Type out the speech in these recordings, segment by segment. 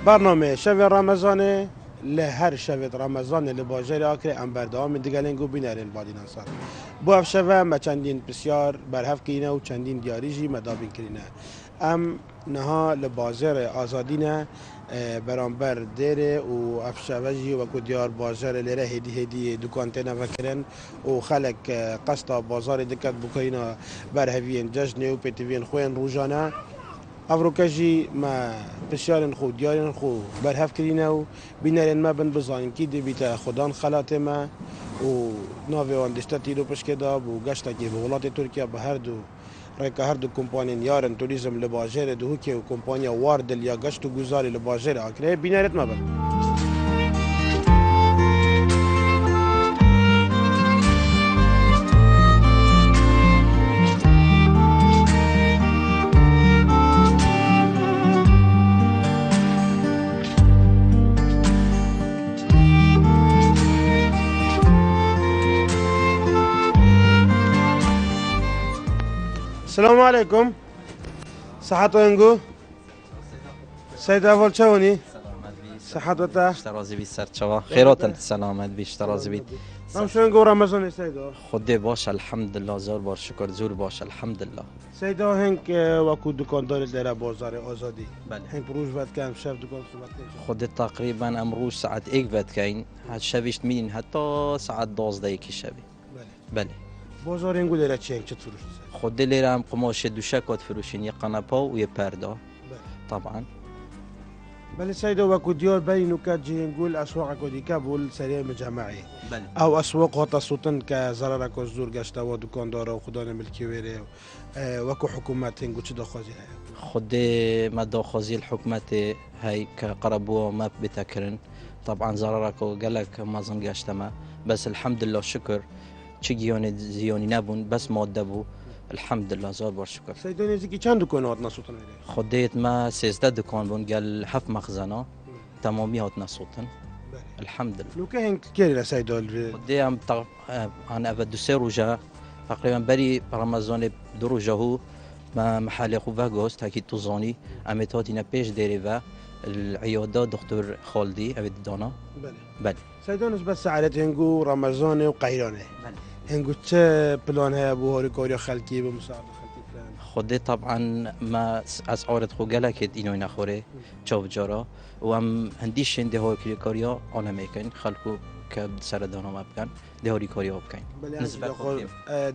برنامه شب رمضان لهر شب رمضان لباجر آکر ام بردام دیگلنگو بینرین بادین انصار بو اف شب ما چندین بسیار برهف کینه و چندین دیاری جی مدابین کرینه ام نها لبازر آزادینه برانبر دیره و اف شب جی و کو دیار بازار لیره هدی دکانتنا فکرن و خلق قصد بازار دکت بکرینا برهوین جشن و پتوین خوین روزانه افروکجی ما بسیارن خو دیارن خو برهف کرینه و بینرین ما بن بزانیم کی دی بیت خدان خلات ما و ناوی واندشتا تیرو پشک داب و گشتا که به ولات ترکیه به هر دو رایکا هر دو کمپانین یارن توریزم لباجر دو که کمپانیا واردل یا گشت و گزاری لباجر آکره بینرت ما بن السلام عليكم صحة وينجو سيد أول شوني صحة وتا اشترازي بي سرچوا خيرات انت سلامت بي اشترازي بي هم شو ينجو رمضان سيد خدي باش الحمد لله زور بار شكر زور باش الحمد لله سيد هنك وكو دكاندار در بازار آزادی بله هنك روز بعد كان شب دكان صبح خدي تقريبا امروز ساعة ايك بد كاين هاد شبيشت مين حتى ساعة 12 كي شبي بله بله بازار ينجو در چه چه فروش خدي ليرام قماش دوشكات فروشين يا قنابا ويا بردا طبعا بله سيد وكو ديار بينو كاجي نقول اسواق كودي كابول سريع مجمعي بله او اسواق هاتا سوتن كزرر كو زور گشتا و دکاندار و خدا ملکی وره وكو حکومت هنگو چه دخوازی خدي ما داخوزي الحكومة هاي كقربوا ما بتكرن طبعا زرارك وقالك ما زنقاشتما بس الحمد لله شكر چگیانی زیانی نبون بس ماده بو الحمد لله زار بار شکر سيدون يزكي چند دکان هات نسوتن وره خديت ما 13 دكان بون قال حف مخزنه تمامي هات نصوتن الحمد لله لو كان كيري سيدون خدي ام انا ابد سيروجا تقريبا بري رمضان دروجه هو ما محل خو فاغوست هكي توزاني اميتات انا بيش ديريفا العياده دكتور خالدي ابد دانا بله بله سيدونش بس عادت هنگو رمضان و قيرانه بله هنگو چه پلان ها بو هاری کاری خلکی به مساعده خلکی فلان خدي طبعا ما اسعار خو قالك اینو نخوره چاو جارا و هم هندیش ده هوری کاریا آن میکن خلکو که سر دانا مبکن ده هوری کاریا بکن بله نسبت خود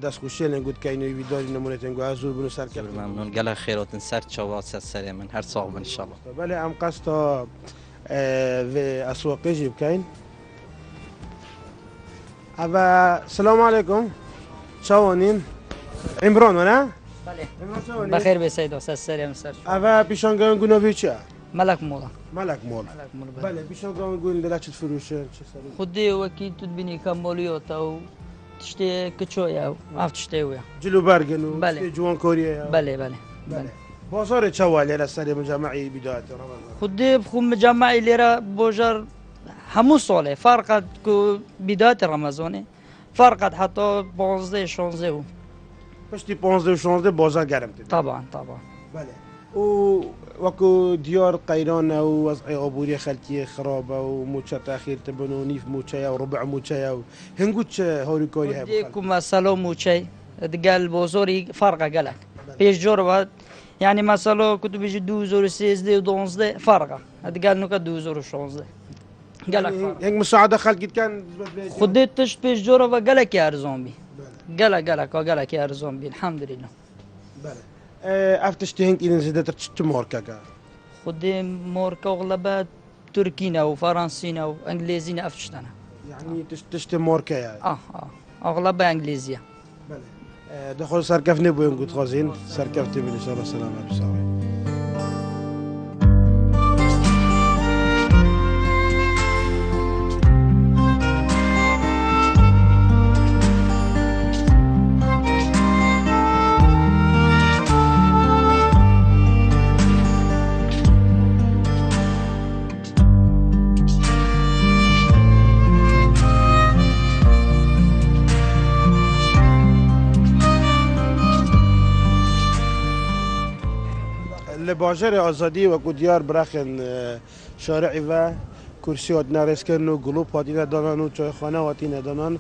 دست خوشی هنگو کینو ویداری نمونه هنگو ازور بنو سر کرد ممنون قال خيرات سر چاوات سر من هر صاحب ان شاء الله بله ام قصد و اسواقی جیب کین أبا السلام عليكم شلونين؟ عمران ولا؟ بله عمران شلونين؟ بخير به سيد استاذ سلام سر أبا بيشان قام يقولون فيتشا ملك مولا ملك مول ملك مولا بله بيشان قام يقولون دلاتش فروش خدي وكي تدبني كموليوت او تشتي كتشويا او تشتي ويا جلو برجن بله. جوان كوريا بله بله بله بازار شوالي على السريع مجمعي بداية رمضان خدي بخوم مجمعي ليرا بوجر همو ساله فرقت كو بداية رمضان فرقت حتى 15 16 پشتی 15 و 16 بازار گرم تید طبعا طبعا بله و وكو ديار قيران و وضع عبوري خلكي خرابه و موچه تاخير تبن و نيف موچه و ربع موچه و هنگو چه هوري كوري هاي خدي كما سلام وشي قال بوزوري فرقه قالك بيش جور يعني مثلا كنت بيجي 2016 و 12 فرقه قال نوكا 2016 قالك فرقه هنگ مساعده خلكي كان خديت تشت بيش جورا وقالك يا ارزون بي قالك يا ارزون بي الحمد لله بله افتشتي هنگ إذا زدت تشت ماركا خدي موركا اغلبها تركينا وفرنسينا وانجليزينا افتشتنا يعني تشت ماركا يعني اغلبها انجليزيه بله دخل سركف نبو ينقود خازين سركف تبي ان شاء الله سلامة بساوي لباجر آزادی و کودیار برخن شارعی و کرسی ها نرس کردن و گلوب هاتی ندانن و چای خانه هاتی ندانن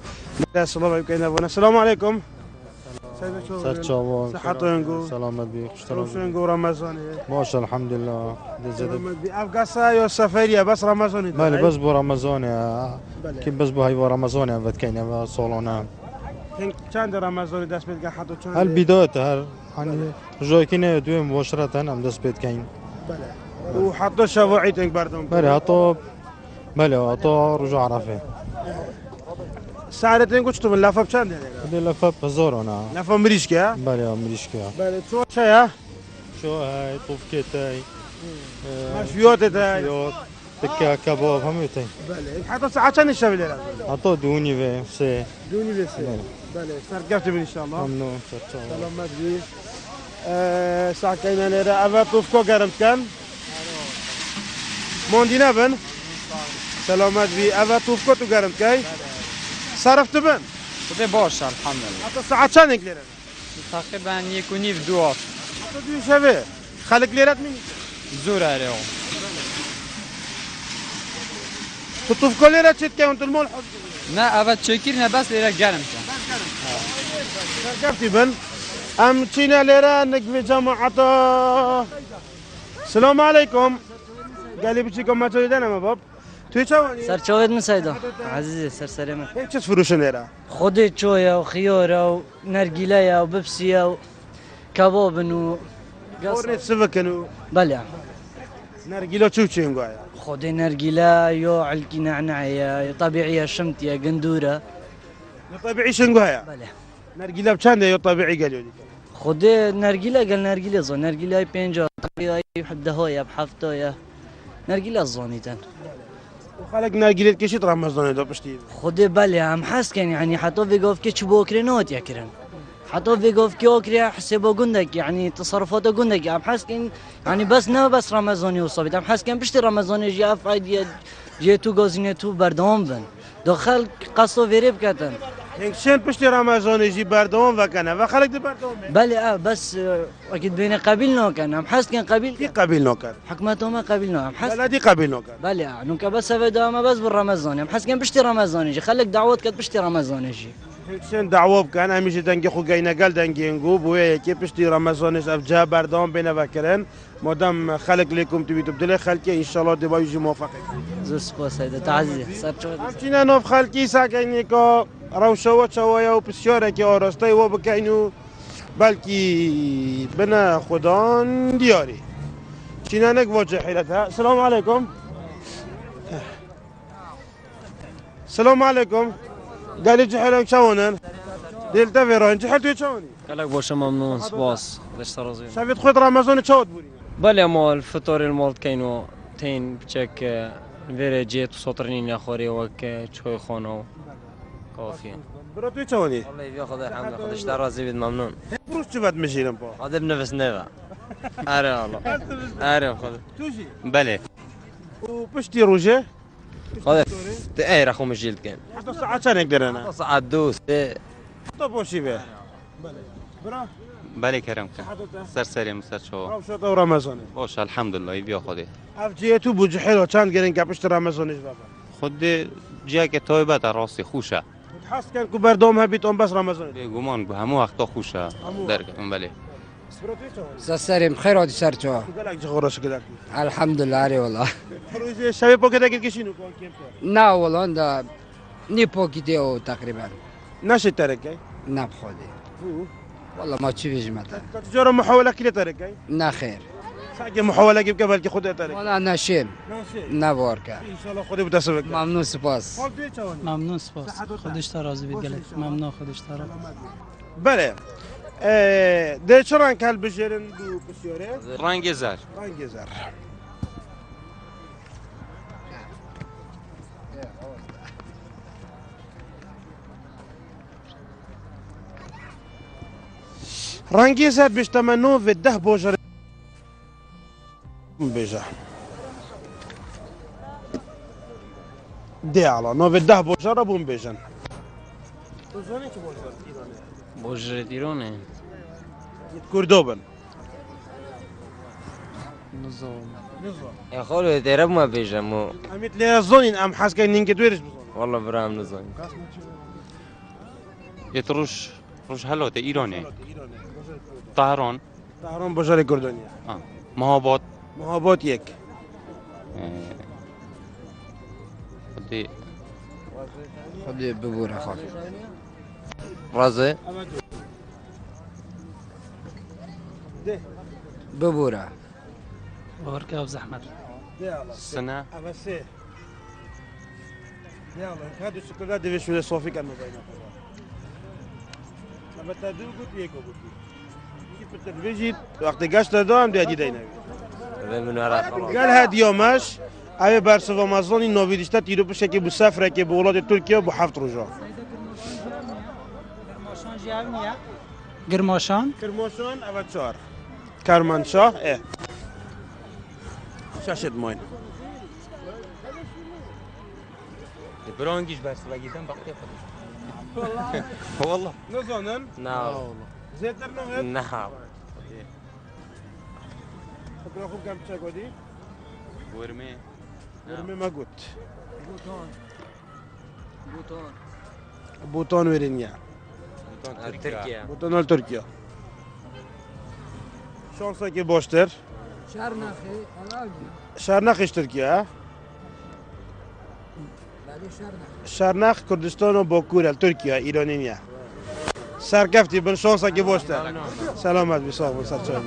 السلام علیکم السلام علیکم سر چاوان صحت و سلامت بی خوشترون رمضانه باشه الحمد لله سلامت بی افغاسا یا سفریه بس رمضانه بله بس بو رمضان که بس بو هیوا رمضان اول کنه و سالانه چند رمضان دست بید حتی چند هل بداية هر يعني جاي كنا دوی مباشرة هم دست بيت كين بله و حتی شواعی تنگ بردم بله حتی بله حتی رجوع عرفه سعر تنگ چطور لفه چند دي لفه بزار انا لفه مریش که بله امریش که بله چون چه شو هاي طوف كيتاي مشویات تای مشويات تكا كباب هم يتاي بله حتی ساعت چند شب لیره حتی دوني في سي دونی بسه بله سرگفت بین انشاءالله ممنون سر چاوان سلامت بی ساعتين لیره اول توفکو گرم کن موندی نبن سلامت بی اول توفکو تو گرم کی صرفت بن خدا باشه الحمدلله حتی ساعت چند لیره تقریبا 1.5 دو هفت حتی دوی شبه خلق لیرت مینی زور اره تو توفکو لیره چید که انت المول حد نه اول چکیر نه بس لیره گرم کن سرگفتی بن ام چینه لیره نقبی جماعتا سلام علیکم قالی بچی کم مچو دیدن اما باب توی چه وانی؟ سرچاوت مسایدا عزیزی سرسرمه این چه فروشن لیره؟ خودی چویا و خيارة و نرجيلية و بيبسية و كبابن و قرنت سفکنو بله نرگیلا چو چی انگویا؟ خودي نرجيلة يو علكي نعناعية طبيعية شمتية قندورة طبيعي شنگویا؟ بله نرگیلا بچنده یا طبيعي قالوا لي خودي نرجيلة قال نرجيلة زون نرجيلة بينجا طبيعية بحده هويا بحفتويا نرجيلة زونيتن وخلق نرگیلت کشید رمضان دو پشتی خودي بله هم حس كان يعني حتى في قوف كي تشبوكري نوت يكرن حتى في قوف كي اوكري حسبه قندك يعني تصرفاته قندك هم حس كان يعني بس نه بس رمضاني وصبيت هم حس كان بشتي رمضاني جا فايد جيتو غازينه تو بردام بن داخل قصو فيريب كاتن هنگشن پشتی رمضان جی بردوام وکنه و خلق دی بردوام بله بس اكيد بين قبيل نو كان هم حس كان کی قبيل قبیل نکرد حكمته ما قبيل نو هم حس بلدی قبیل نکرد بله نو بس فدا بس بالرمضان هم حس كان بشتي رمضاني جي خلك دعوات كانت بشتي رمضاني جي هنگشن دعواب کن همیشه دنگی خو گی نگل دنگی انگو بوی یکی پشتی رمضانش افجا بردوام بینه وکرن مادام خلق لیکم تو بیتو بدل خلقی انشالله دی بایوجی موفقه زو سپاس هيدا تعزي سر همچنین نوف خلقی ساکنی که روشوا چوایا و بسیاره که آراسته و بکنو بلکی بنا خدان دیاری چینانک واجه حیلتها السلام علیکم السلام علیکم قالی جحلم چوانن دلتا ویران جحل توی چوانی كلك باشا ممنون سباس ليش ترازين شفت خود رمضان چوت بوری بله مال الفطور المال كينو تين بشك فيري جيت وسطرنين يا خوري وك شوي خونو كافي برا توی چوانی والله بياخذ الحمد لله خدش رازي بيد ممنون فروش چه بد میشینم پا هذا بنفس نيفا اري والله اري خذ توشی بله و پشتی روژه خذ اي رخو مجيل كان حتی ساعت چنک درنه صعد دوس حتی باشی به برا بله کرم کن حتی سر سریم سر شو روشت و رمضانه باش الحمدلله بیا خودی اف جیتو بوجه حلو چند گرین که پشت رمضانش بابا خود جا که توبه در راستی خوشه حس کن که بردوم هبیت اون بس رمضان به گمان به همو وقتا خوشه در بله سرسرم خير ودي سرچوا قالك جغورش كده الحمد لله علي والله روز شباب بوكدا كيشينو كون كيمتو نا والله دا ني بوكيتيو تقريبا ناش تركي نا بخودي والله ما تشوفيش مثلا تجرب محاولة كده تركي نا خير ساقي محاولة كيف قبل كي خدها تركي والله انا شيم نا بوركا ان شاء الله خدي بتسبك ممنون سپاس ممنون سپاس خودش ترازی بید گلک ممنون خودش ترازی بله ده چه رنگ هل بجرن دو بسیاره رنگ زر رنگ زر رنگی زر بیشتمنو و ده بوجر بیجا ده على نو و ده بوجر بون بیجن بوجر ديروني كردوبن نظام يا خالو تراب ما بيجمو اميت لي زونين ام حاس كاين نينك تويرش بزون والله برام نظام يتروش روش هلوت ایرانه طهران طهران بجار كردانيا مهابات مهابات يك خدي خذي ببورة خال رازي ببورة وهركب زحمة سنة أبسي يلا هادو الشوكولاتة دي شو صوفي كانوا بينهم لما تدو قلت ليكو قلت كيف التلفزيون وقت قاشت دوام دي أدي دينا من وراء قال هاد يومش أبي برسف أمازوني نوفي ديشتا تيرو بشكل بسافرة كي بولاد تركيا بحفظ رجع قرماشان كرموشون أبد شهر كرمانشاه إيه شاشة موين برانجيش بس بقيتم بقيت والله نظنن نعم زيتر نوهد نعم فكرة خوب كم تشاك ودي ورمي ورمي ما قلت بوتون ويرينيا تركيا بوتون تركيا شانسا كي بوشتر شارناخ تركيا شارناخ كردستان و باكور تركيا ايرانية سركفتي بن شانسا كي بوشتر سلامت بصاحب سرچایم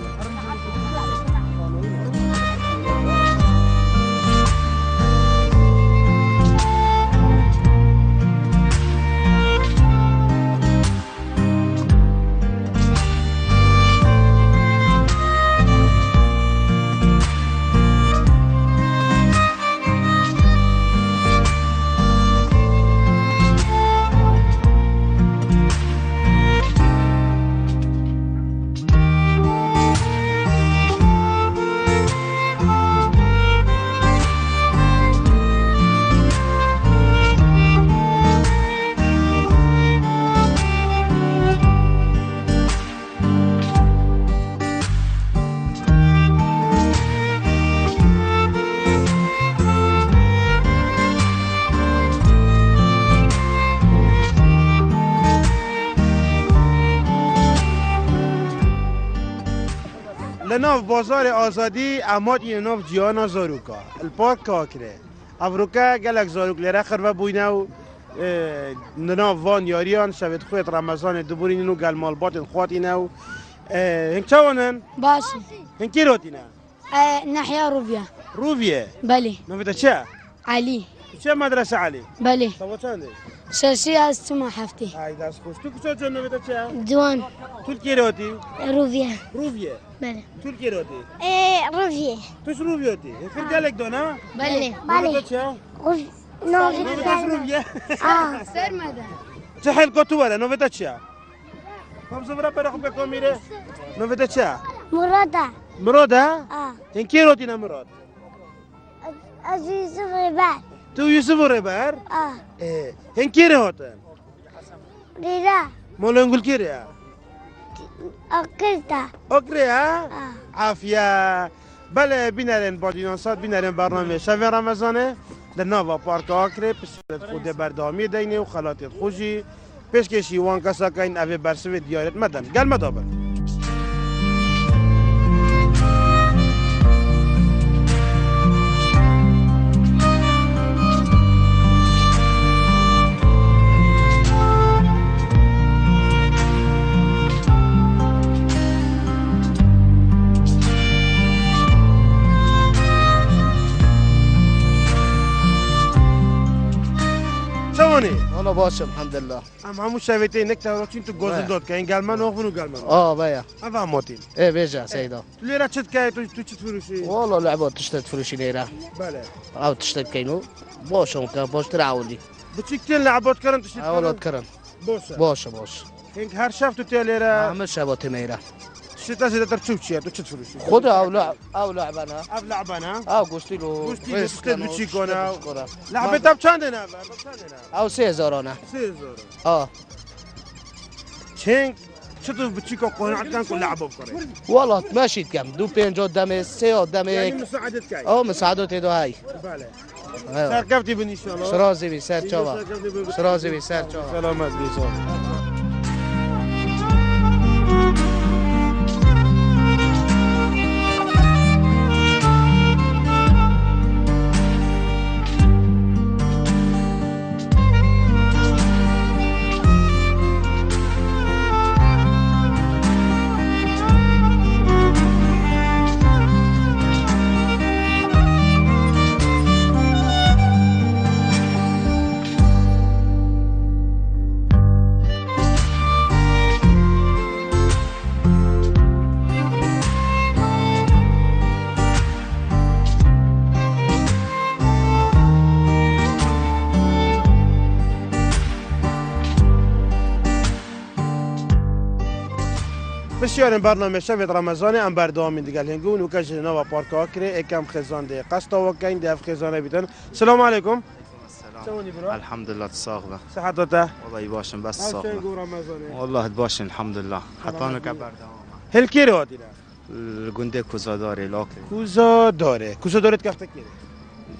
لناف بازار آزادی اماد ناف جیانا زاروکا الپارک کاکره افروکا گلک زاروک لره خربه بوینه و ناف وان یاریان شوید خویت رمضان دبورین و گلمال خواتینه و هنگ چوانن؟ باشي هنگ کی روتینه؟ ناحية روبيا روبیه بلي نوفیتا چه؟ علي چه مدرسه علی؟ بلي سوا چنده؟ شاشي استمع حفتي های دست خوش تو کجا چه نوفیتا چه؟ دوان تول کی روتی؟ روبيا روبیه بلي تول کی روتی؟ روبيا توش روبیوتی؟ هنگ گلک دونه؟ بلي نوفیتا چه؟ نوفیتا روبیه سرمدا چه حل کتو وره نوفیتا چه؟ هم زبره برای خوب بکن میره نوفیتا چه؟ مرادة مراده؟ این کی روتی نه مراد؟ عزيز الرباط تو یوسف ربر؟ هن کی هاتن؟ ريرا مولانگول کی ره؟ أكلتا اوكری ها؟ عافیه بله بینرین بادینانسات بینرین برنامه شب رمضانه در ناوا پارک آکره پسیلت خود بردامی دینه و خلاتت خوشی پیش کشی وان کسا که این اوه برسوی دیارت مدن گل مدابر شوانی والله باشم الحمد لله ام همون شویته نکته رو چین تو گوزن داد که این گلمن آخونو گلمن بيا افهم موتین ايه بيجا سيدا تو لیره چت که تو چت فروشی والله لعبات تشتت فروشي ليرة بله او تشتت كينو باشم كان باش ترعولي بچیکتین لعبات کردن تو شت اولاد كرم باشه باش هنگ هر شب تو تی لیره عمل شبات ميرة شتا زیده تر چوب چیه تو چت فروشی خذها او لعبنا اف لعبنا او قلت له گوشتی بسکت بچی کنه لعبه تب چنده نه او 3000 انا 3000 اه چنگ چطور بچیکو قناعت کن كل لعبه بكره والله ماشي كم دو بين جو دمي سيو دمي يعني مساعدة كاي او مساعدة تدو هاي بله سركفتي بن ان شاء الله شرازي بي سر چوا شرازي بي سر چوا سلامت بيزا بسیار برنامه شب رمضان ام بردام دیگل هنگون و کج نوا پارک آکره اکم خزان ده قسطا و کین ده خزانه بیتن سلام علیکم شلونی برو الحمد لله تصاغبه صحتته والله يباشن بس شلون تصاغبه جو رمضان والله تباشن الحمد لله حطانا كبر هل کی روادی الجندي كوزا داري لاكن کوزا داره کفته کیره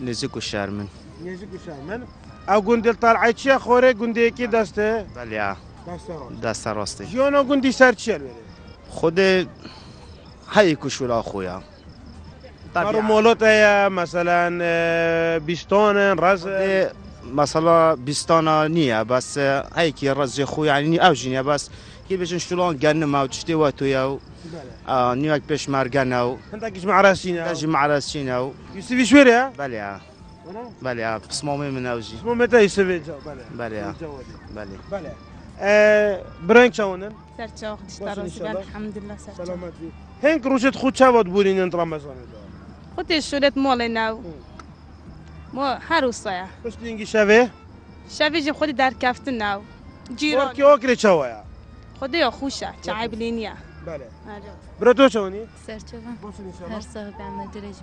نزيكو شرمن نیجی من او گندل طالعه چی خوره گنده کی دسته بله دست راستی جیانا گندی سر چیه بره خود هاي كشولا اخويا کارو مولات هيا مثلا بیستان رز مثلا بستانا نية بس هاي كي رز اخويا يعني اوجينيا بس كي بيجن شلون قنم او تشتي واتو ياو نيوك بيش مارغانو انت كيش مع راسينا تجي مع راسينا يوسف شويريا بله بله بسمومي من اوجي اسمه متى يوسف جو بله بله برنك شاونن سرچاو خدشتاروزی الحمد لله سرچاو سلامتی هنگ روشت خود چواد بورین انت رمضان خودش شدت مال ناو ما هر روزه پس دینگی شوه شبیه جی خودی در کفت ناو جیران کی آکره چوایا خودی یا خوشه چای بلینیا بله برا تو چونی سرچاو باشین هر سال بعمل درج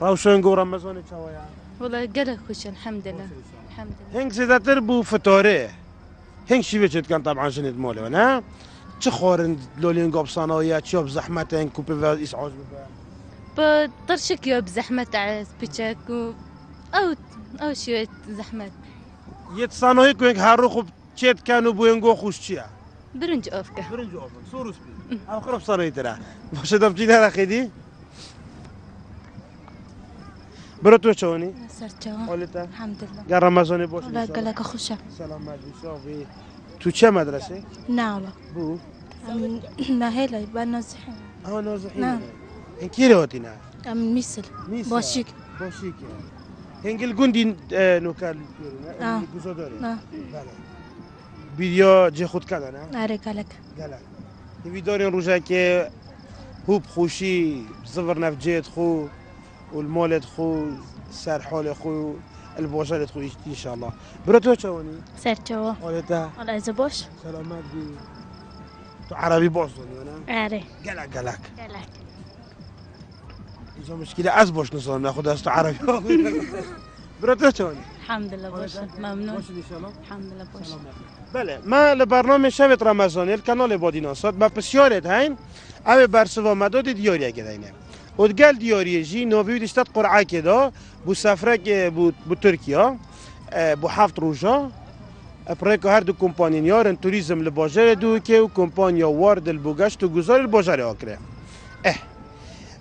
روشن گو رمضان چوایا والله قلق خوش الحمد لله الحمد لله هنگ زیادتر بو فتاره هنگ شیوه چت کن طبعا شنید ماله نه چه خورن لولین قاب صناعیه چه بزحمت هنگ کوپه و اسعاج بفهم بطرشك يا بزحمة عز بيتشك أو شوية زحمة یه صنایع که هر رو خوب چت کن و بوینگو خوش چیه برنج أفكه برنج آفن سوروس بی آخر صنایع تره باشه دفتین هر خیلی برو تو چونی سرچاو حالته الحمد لله گر رمضان باشه والله قلق خوشة سلامت بشافی تو چه مدرسه نعم بو نهيلا بنازحين نازحين نعم ان كيروتينا من ميسل باشيك باشيك هنگل گوندین نوکال گوزاداری نه ویدیو جه خود کردن آره گلک ویدیو روزه که هوب خوشی زفر نفجت خو والمولد خو سر حال خو البوشالت خو ان شاء الله براتو چونی سرچاو حالته الله از باش سلامت بی تو عربي باش نه آره قلق اینجا مشکل از باش نصال ناخذ است عربي براتو چونی الحمد لله باش ممنون باش ان شاء الله الحمد لله باش بله ما لبرنامج شبت رمضانی الکانال بادیناسات ما بسیارت هین او برسوا مداد دیاری گداینه ودقال دیاری جی نووی دشتت قرعه کدا بو سفره که بو ترکیه بو هفت روزا اپریکو هر دو کمپانیان توریسم لباجر دو که و کمپانیا وارد البوگشت و گزار الباجر آکره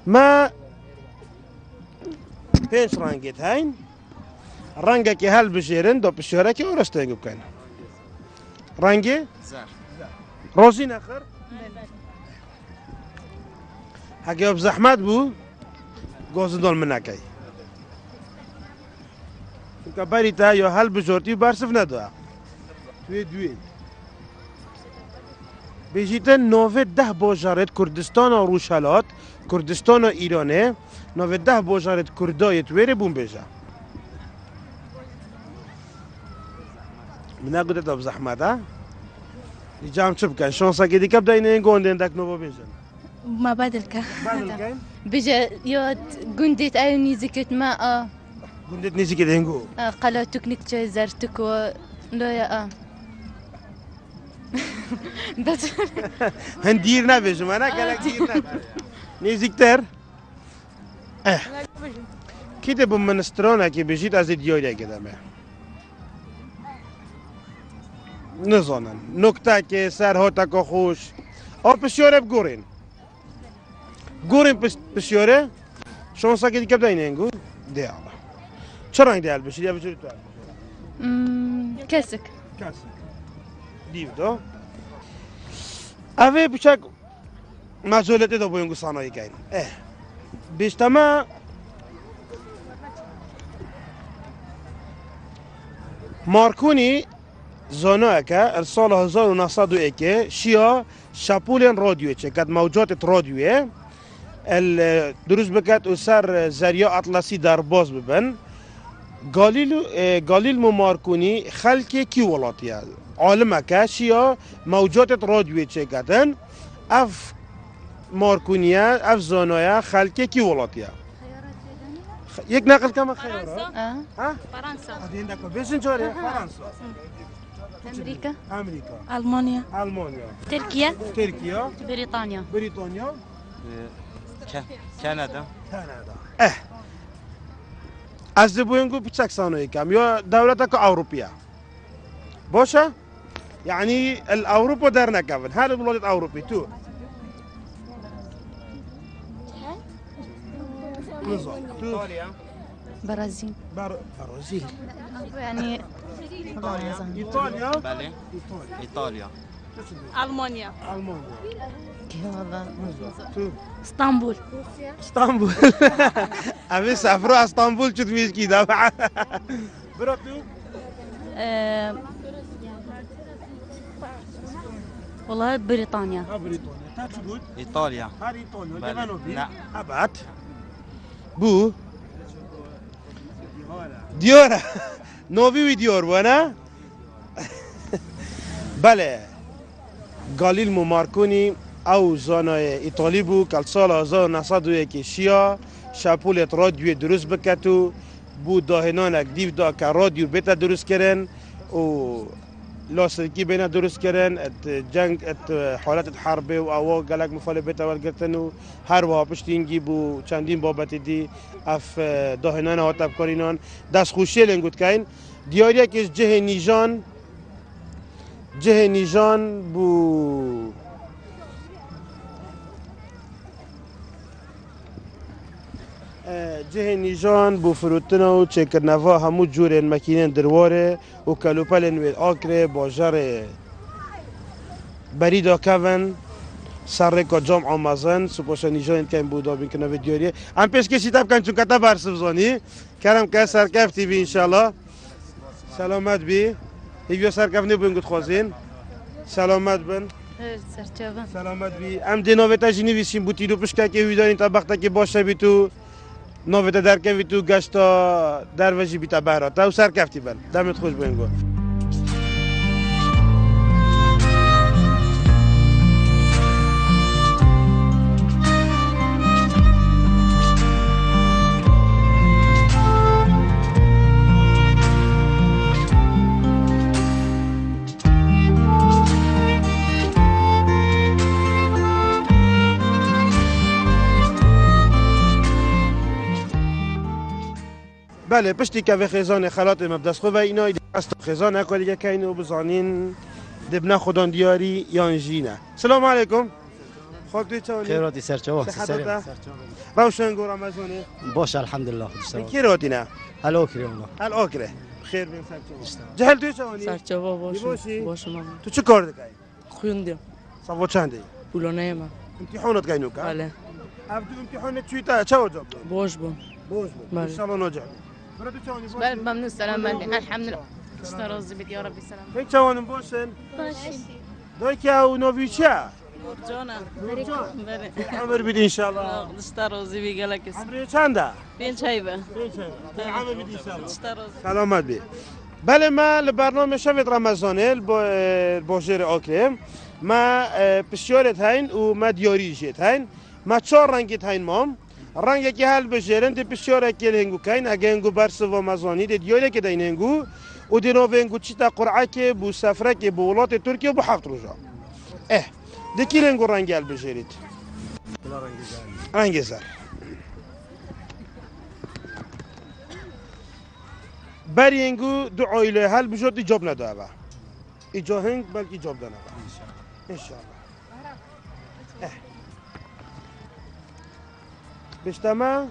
ما پنج رنگت هین رنگه که هل بشیرن دو پشیاره که ارسته بکن رنگی؟ زر روزی نخر؟ اگه زحمت بو گاز دال منکی که بری تا یا هل بجورتی برسف نداره توی دوی بیجیتن 9-10 باجارت کردستان و روشلات کردستان و ایرانه 9-10 باجارت کردای تویره بون بیجه من اگه داد زحمت ها جام چه بکن شانسا که دیگه بدین این گوندن دک نو بیجن ما بدلك بدل بيجا يود قندت أي نيزكت ما قندت نيزكت هنگو قلاتك نكتشي زرتك و لا يا هندير نبيجم أنا قالك دير نبيجم نيزيكتر كده بمنسترونه كي بيجيت از ديويا كده ما نزانن نکته که سر هاتا که خوش پسیاره بگورین پسیاره شانسا که دیگه بدین اینگو دیالا چرا این دیال بشید یا بجوری تو كاسك دیو دو اوه بچک مجالته دا باینگو صنایع کردن بیشتما مارکونی زانوه که سال 1901 شیا شاپولن رادیوی چه کد موجات رادیویه دروز بکد و سر زریا اطلسی در باز ببن گالیل مارکونی خلک کی ولاتیه عالمه که شیا موجات رادیوی چه کدن اف مارکونیه اف زانوه خلک کی ولاتیه یک نقل کم خیاره ها؟ فرنسا هذه عندك بيش نجوري فرنسا أمريكا امريكا ألمانيا المانيا تركيا تركيا بريطانيا بريطانيا كندا از بوينگو بچك سانوي كم يا دولتك اوروبيه باشه يعني الاوروبا در نكفن هذا البلاد اوروبي تو ايطاليا برازيل برازيل يعني ايطاليا بله ايطاليا ألمانيا المانيا اسطنبول اسطنبول ابي سافروا اسطنبول شو تميز كده براتو والله بريطانيا بريطانيا تاكسود ايطاليا هذه ايطاليا بله. لبنان لا. ابعد بو ديورا نوبي ديور وانا بله گالیل مارکونی او زانای ایتالی بو کل سال 1901 شیا شاپولت رادیو درست بکتو بو داهنانک دیو دا که رادیو بیتا درست کرن و لاسلکی بینا درست کرن ات جنگ ات حالت حرب و اوا گلک مفال بیتا ولگرتن و هر وها پشتینگی بو چندین بابت دی اف داهنان ها تبکارینان دست خوشی لنگود کین دیاریا که جه نیجان بو جه نیجان بو فروتنا و چکرنوا همو جورن مکینن درواره و کلوپلن وید آکره باجر بریدا کون سر کا جام آمازن سپاس نیجان کن بودا بین کنه ویدیوریه ام پیش کشی تب کن چون کتا برسبزانی کرم که سرکفتی بی انشالله سلامت بی هیچ سرکف نبود گفت خوازین سلامت بن سلامت بی ام دی نویتا جنی ویسیم بوتی رو پشکه که ویدارین تا بخته که باشه بی تو نویتا درکن بی تو گشتا دروژی بی تا بهرات تا و سرکفتی بن دمت خوش بینگو بله پشتی که خیزان خلات مبدس خوب و اینا است خیزان اکالی که اینو بزانین دبنا خودان دیاری یا جینه سلام علیکم خود توی چونی خیراتی سرچوه صحت روشن گو رمضانه باشه الحمدلله کی راتی نه هل اوکری والله هل اوکره خیر بین سرچوه جهل توی چونی سرچوه باشه ماما تو چه کار دکی خوندم سوا چنده پولانه ما امتحانات کینو که بله عبدو امتحانات چی تا چه وجب باش بون باش بون ان شاء الله نجح بل ممنون سلام الحمد لله اشتراز بك يا ربي سلام هيك جوانم باشن باشي دويك يا ونوفيتشا جانا بله عمر بيد ان شاء الله اشتراز بي قالك عمري چنده بين شايبه عمر بيد ان شاء الله اشتراز سلامت بي بله ما لبرنامج شفت رمضانه الباجر اکرم ما پسیارت هین و ما دیاریجت هین ما 4 رنگت هین مام رنگی که حل بجرن دی بسیار کل هنگو کین اگه هنگو برس و مزانی دی دیاره که دین هنگو و دی نو هنگو چی تا قرعه که بو سفره که بو ولات ترکیه بو حق روزا دکی لنگو رنگل بجرید رنگ زر بری انگو دو عایله حل بجرد ایجاب نداره ایجا هنگ بلکه ایجاب دانه انشاءالله بشتما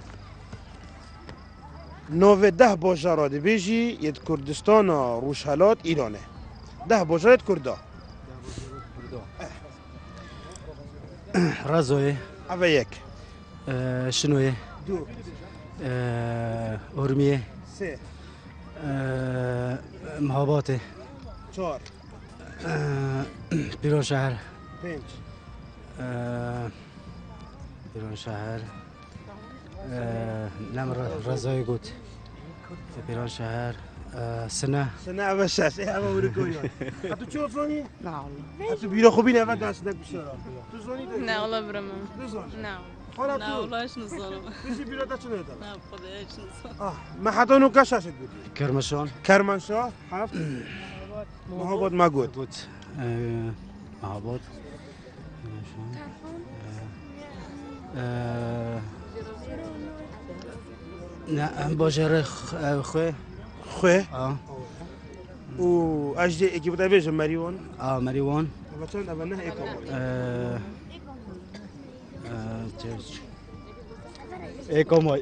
19 باجراده بیجی ید کردستان روشهلات ایرانه 10 باجرات کردا رازوی اوه یک شنوی دو ارمیه سه مهاباته چهار بیرون شهر پنج بیرون شهر نم رازوی گوت بیرون شهر سنه اوه شش اوه ورکویان تو چه زونی؟ نه والله تو بیرا خوبی نه وقت دست نکشورا تو زونی داری؟ نه والله برم تو زونی؟ نه حالا نه تو؟ والله ايش نصرم کسی بیرا تا چه ندارم؟ نه خدا ايش نصرم ما حتی نو کشش بودی؟ کرمشان کرمانشاه هفت مهاباد ما گود گوت مهابات نه باجر خوی خوی و اجدی اکی بوده بیشم مریوان مریوان و چند اول نه اکو ایکومای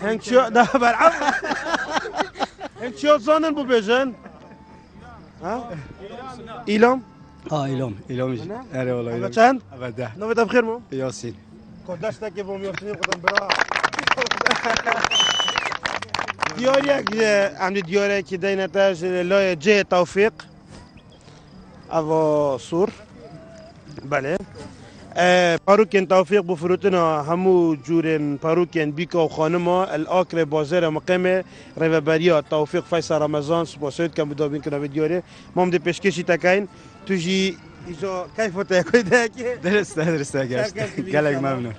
هنگ چیا ده برعب هنگ چیا زانن بو بیشن ایلام ایلام اره والله اول چند اول 10 نوید بخیر مو یاسین کداش تکی بوم یاسین خودم برا دیاری که عمد دیاری که دینتاش لای جه توفیق او سور بله پاروکن توفیق بفروتنا همو جورن پاروکن بیکا و خانما الاکر بازار مقام ریوبریا توفیق فیصل رمضان سپاسوید کم بدابین کنه دیاری مام دی پیشکشی تکین توجی ایجا کیف تاکید که درسته گشت گلگ ممنون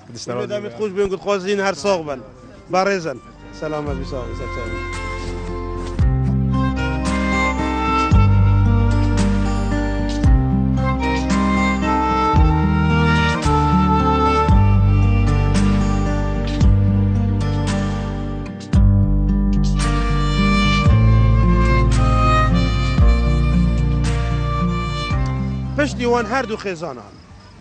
دامت خوش بین گفت خوازین هر ساق بن بارزن سلامت بساق پشتی وان هر دو خزانه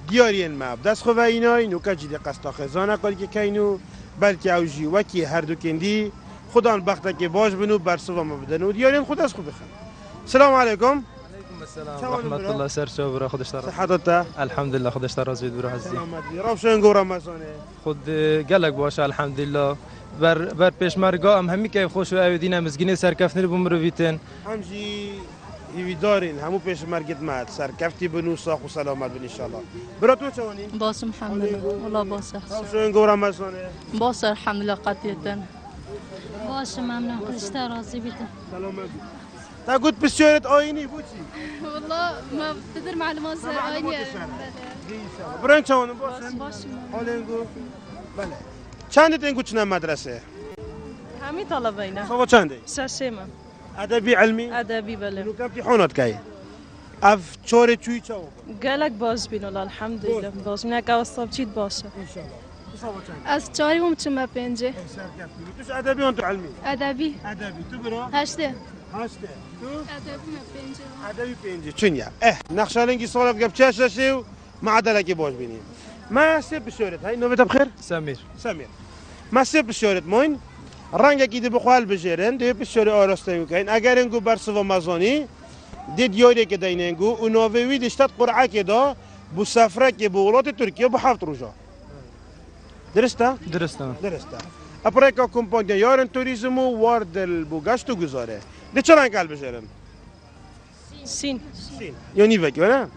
دیاری ماب دست خو اینای نو کجی دی قستا خزانه کاری که کینو بلکه اوجی وکی هر دو کندی خدا بخته که باش بنو برسو ما بدن و دیارین خود از خو بخن سلام علیکم السلام ورحمة الله سر شو برا خودش ترى صحتك الحمد لله خودش ترى زيد برا هزي راب شو نقول رمضانه خود قالك باشه الحمد لله بر پیشمرگا هم همی که خوش و اودینه مزگینه سرکفنی بمرو ویتن همجی ایویدارین همو پیش مرگت مات سرکفتی بنو ساخ و سلامت بن انشالله برا تو چوانی باس الحمد لله والله باس راب شو نقول رمضانه باس الحمد لله قطعا باشه ممنون خودش راضی بیده سلامت تا قلت بسيارة آيني بوتي والله ما تقدر معلومات زي آيني برنچ اون باشن حالنگو بله چند تنگو چنا مدرسه همي طلبينا خب چنده ساسيما ادبي علمي ادبي بله لو كم امتحانات كاي اف چور چوي چاو قالك باز بين والله الحمد لله باز منك وصاب تشيد باشا ان شاء الله از چاری ممتون پنجه توش ادبي وانت علمي ادبي تو برا هشته تو ادبي پنجه ادبي پنجه چونيا نقشالنگي سوالف گپ چاششو مع دلكي باش بيني ما سيب بشورت هاي نوبت بخير سمير ما سيب بشورت موين رنگ کی دی بخوال بجرن دی بسیاری آراسته میکنن اگر انگو برس و مزانی دی دیاری که دیننگو و نووی دشتت قرعه که دا بو سفره که بو ولات ترکیه بو 7 روزا درسته؟ درسته اپریکا کمپانیا یارن توریزمو واردل بو گشتو گذاره دی چه رنگ کل بجرن؟ سین یا نیوه که نه؟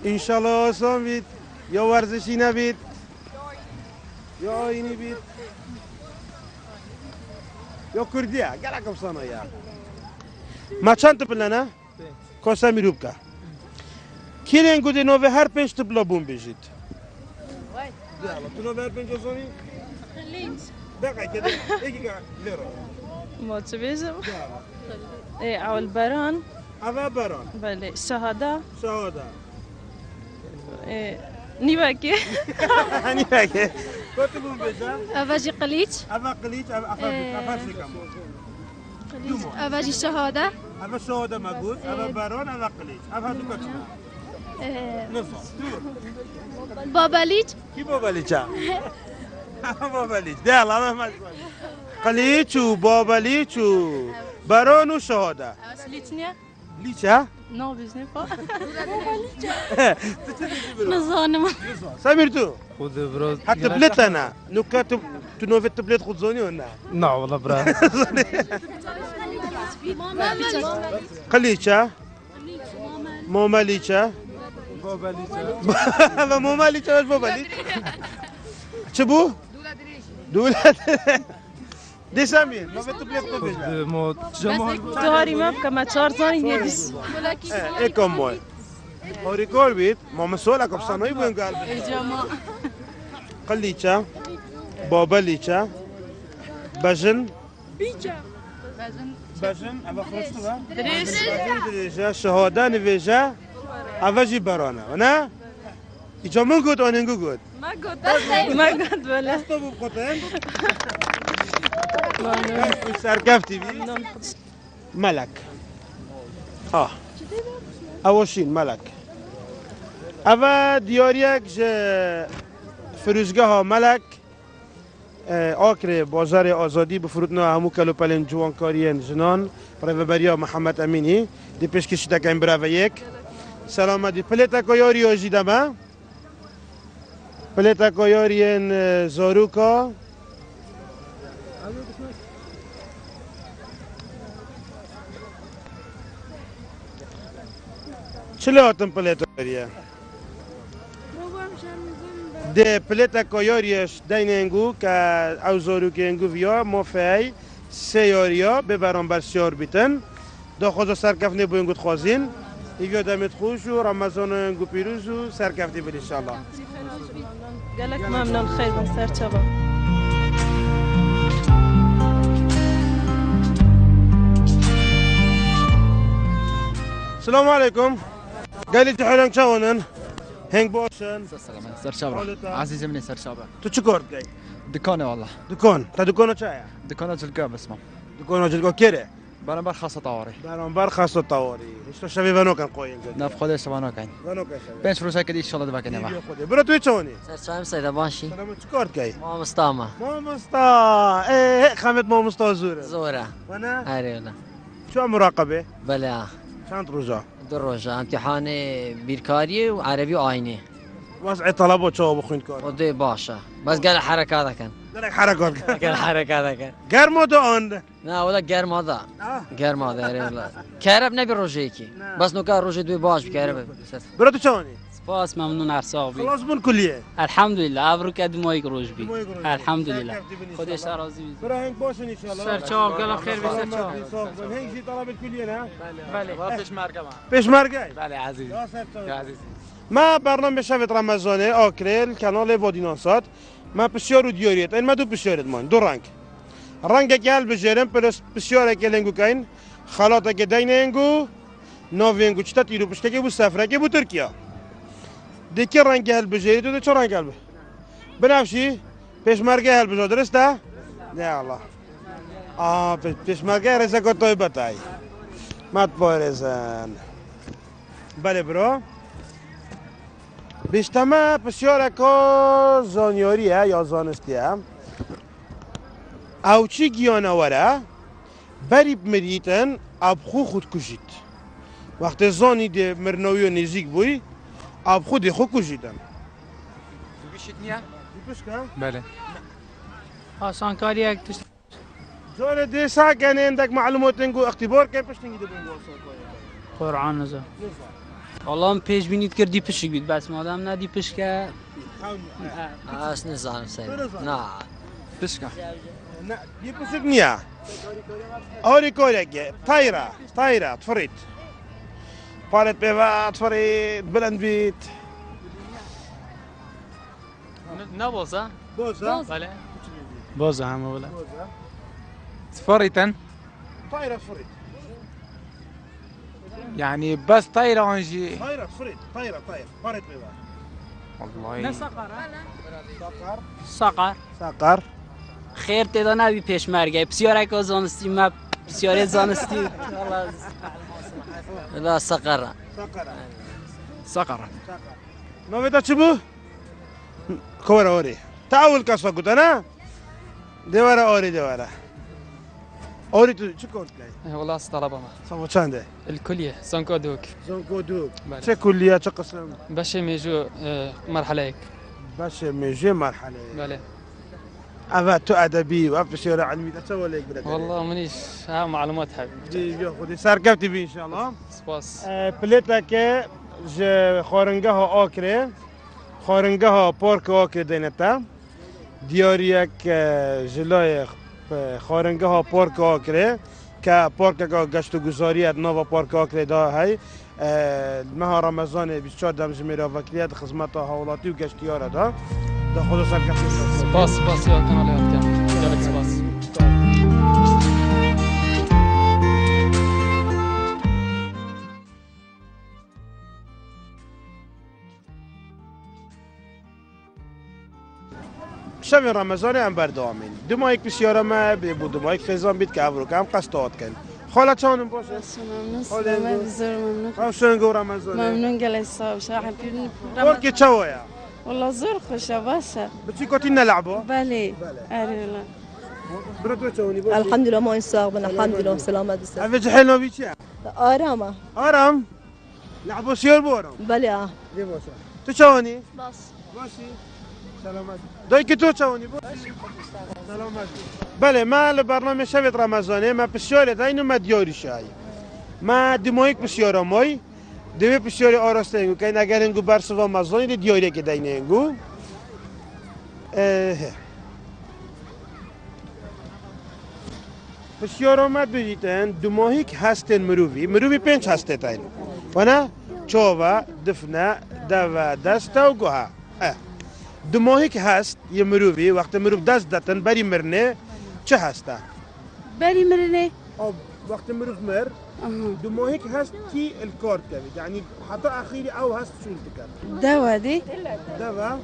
انشالله آسان بید یا ورزشی نبید یا آینی بید یا کردیه گلک افسانه یا ما چند تپل نه؟ کاسه میروب که کیرین گوده نوه هر 5 تپلا بوم بجید تو نوه هر 5 ازانی؟ دقیقه که ایکی که لیرو ما تبيزم ايه او البران أبا بران بله شهادة شهادة ايه نيباكي هنيك كتبون بيجا أفاجي قليج أبا قليج أبا أفرسكم أفاجي شهادة أبا شهادة موجود أبا بران أبا قليج أبا هادو كتبون نصف بابا ليج كي بابا ليجا بابا ليج ده الله ما قليج وبابا ليج وبران وشهادة ليتنيا ليجا نو بزني با نظام سمير تو خذ بروز حتى بليت أنا نكاتب تنوفت بليت خذ زوني ولا لا والله برا قليجة ماما ليجا بابا ليجا ماما ليجا ولا بابا ليجا شبو دولة دي سمير ما بتبليت قبل موت جمال تهاري ما كما تشارتاني يبس ايه كم هوريكول بيت ما مسؤولك بصنوي وين قال قليجة بابا ليجا بجن بجن أبا خرجتوا دريجة شهادة نفيجة أفاجي برانا أنا إيجا من قد أنا نقول ما قد بلا أستوب بقطين سركفتي بي ملك أوشين ملك أفا دياريك فروشگاه ملک آکر بازار آزادی به فرودنا همو کلوپلین جوانکارین جنان پرایوریا محمد امینی دی پیش کشیده که این برای یک سلامتی پلیتا کایاری آجیدمه پلیتا کایارین زاروکا چلی هاتم پلیتا کاریه ده پلیتا کایاریش دیننگو که او زاروکینگو ویا مافی سیاریا به برانبر سیار بیتن دا خوزا سرکفنه بوینگو خوازین ایویا دمت خوش و رمضان انگو پیروز و سرکفنه بید انشالله قالك ممنون خير من سر شباب السلام عليكم قال لي تحولن شاونن هنگ باشن سر شباب عزيز مني سر شباب تو چه کار کی دكانه والله دکان تا دکانو چایا دكانه جلقا بسمه دکانو جلگو کره برنامج خاصة طوارئ برانبر خاصه طوارئ اشتو شبی ونو کن قوین ناف خودش شبانه كاين ونو کن بنش روسا كده ان شاء الله دبا كده برو تو چونی سلام سيدة باشي سلام چه کار کی ما مستامة ما مستا ايه خمت ما مستا زوره زورة وانا هاري ولا شو مراقبه بلا چند روزا دروجة امتحان بيركاري وعربي وآيني وضع طلبات شو بخوين كار ودي باشا بس قال حركة كان درك حركات قال حركة كان غير مودو اند لا ولا غير ماذا غير ماذا هاري ولا كهرب نبي روجيكي بس نو كان روجي دوي باش بكهرب برو تو چونی سپاس ممنون ارساقی خلاص بون کلیه الحمدلله ابرو کد مایک روش بی الحمدلله خودش راضی بی برو هنگ باشن ان شاء الله سرچاو قال خير بسرچاو هنگ جي طلب الكليه نه بله پیش مرگم پیش مرگای بله عزیز يا عزیزی ما برنامه شفت رمضانه آکریل کانال وادیناسات ما بسیار و دیاریت این ما دو بسیارت مان دو رنگ که هل بجرم پلس بسیاره که لنگو کین خلاطه که دیننگو ناوینگو چتا تیرو پشته که بو سفره که بو ترکیه دیگه رنگ هل بجری تو چه رنگ هل بنفشی پیشمرگه هل بجا درسته؟ نه الله پیشمرگه رزه کتای بتای مات پایرزن بله برو بیشتمه بسیار که زانیاریه یا زانستیه او چی گیانواره بریب مریتن ابخو خود کشید وقتی زانی ده مرنوی و نزیک بوی ابخو خود کشیدن بیشت نیا بله آسانکاری یک توش زور ده ساکن عندك معلومات نگو اختبار که پشتنگی ده بونگو قرآن نزا والله هم پیش بینید کردی پشک بید بس مادم ندی پشکه اس نظام سيد نه بسكه نه دي پشک نیا آوری کارگه تایره تفرید پالت بیوه تفرید بلند بید نبوزه بوزه بله باز همه ولا سفاريتن طايرة فريد يعني بس طايرة ونجي طايرة فريد طايرة فريد بيضاء والله سقر ساقر خیر تدا نبی پیشمرگه بسیار اکا زانستی ما بسیار زانستی لا سقر سقرة نوفيتا تشبو كورا اوري تعاول كاسا قلت انا دوارا اوري دوارا اوري شو كنت لاي والله طلبة ما صفو چنده الكلية سانكو دوك زنكو دوك بله. چه كلية چه قسم باشه میجو مرحلة هيك باش ميجي مرحلة بله أبا تو أدبي وأبا شيرة علمي تسوى لك بلاد والله منيش ها معلومات حابب جي خذي سركبتي بي إن شاء الله سباس بليتا كي ج خورنجها آكري خورنجها بارك آكري دينتا دياريك جلاي خورنجها بارك آكري كبارك گشت گذاری نوا پارک آکری دا هی ماه رمضان 24 دمجمیر وکیلیت خدمات حوالاتی و گشتیار دا خدا سرکفته سپاس یا کانال یاد جالک سپاس شب رمضان هم بردامین دو ماه یک بسیار ما بود دو ماه یک فیضان بید که افرو که هم قصد کن خاله چانم باشه ممنون سلامت بزرگ ممنون خوشن گو رمضان ممنون گلی صاحب شاحب پارک چویا والله زور خوشه باشه بچی کتی نلعبه بله آره والله براتو چونی باشه الحمد لله ما این ساق الحمد لله سلامت است اوه جهل نبی چیه آرامه آرام لعبو سیار بارم بله دی باشه تو چونی باش باشی سلامت دایی که تو چونی باشی سلامت بله ما لبرنامه شب رمضانه ما بسیار داینو ما دیاری شای ما دمایک بسیار مای دوی بسیار آراسته اینگو که اگر اینگو برس و رمضانی دیاری که داینه اینگو بسیار آمد بگیتن دماهیک هستن مروی پنج هسته تاین وانا چوبا دفنه دو دسته و گوها دماهیک هست یه مروی وقت مروی دست داتن بری مرنه چه هسته؟ بری مرنه وقت مروف مر دماهيك هست كي الكورد كبد يعني حتى اخيري او هست شو تكر دوا دي دوا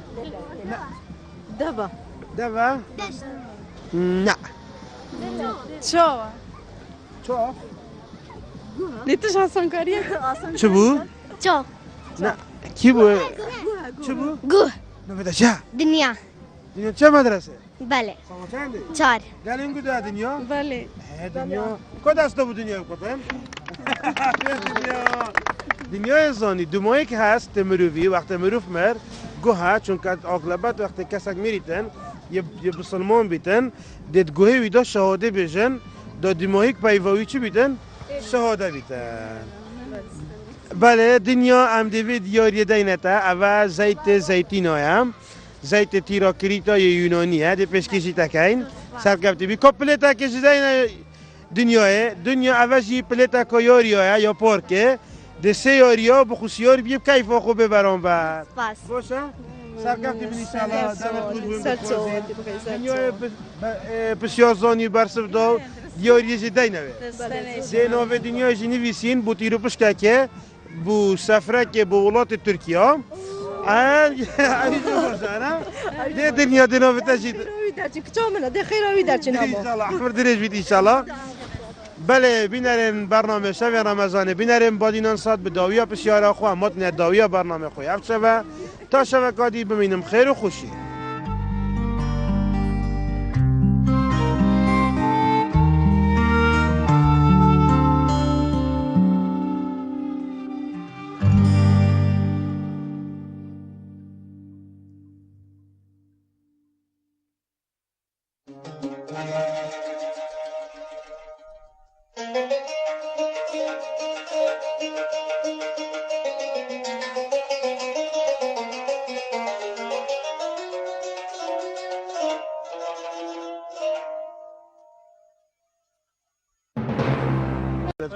لا دوا لا شو ليتش حسن كاريه شو بو شو لا كيبو شو بو جوه نبدا جا دنيا چه مدرسه بله چنده 4 قال اینگو ده دنیا بله دنیا کد است بود دنیا کدام دنیای زانی دمایی که هست مروی وقت مروف مر گوها چون که اغلبت وقت کسک میریتن یه بسلمان بیتن دید گوهی ویدا شهاده بیشن دا دمایی که پیوایی چی بیتن شهاده بیتن بله دنیا هم دوید دیاری دینتا اول زیتین هایم زیت تیراکریتا یونانیه دی پشکشی تکین سرکبتی بی کپلتا کشی دین دنیا اولشی پلتا که یاریه یا پارکه دی سه یاریا بخوصیار بیب کیف آخو ببرم بعد باشه؟ سرکبتی بینی شلا دمت خوش دنیا بسیار زانی برسف داو دیاریه جی دینوه دینوه دنیا جی نویسین بو تیرو پشکه که بو سفره که بو ولات ترکیه ده دنیا دنیا بتجید. كتومنا ده خير ويدار إن شاء الله أحمد دريج بيت إن شاء الله. بله بینرین برنامه شب رمضان بینرین بادینان صد به داویا بسیار خواه متن داویا برنامه خوی افت شبه تا شبه کادی ببینم خیر و خوشی.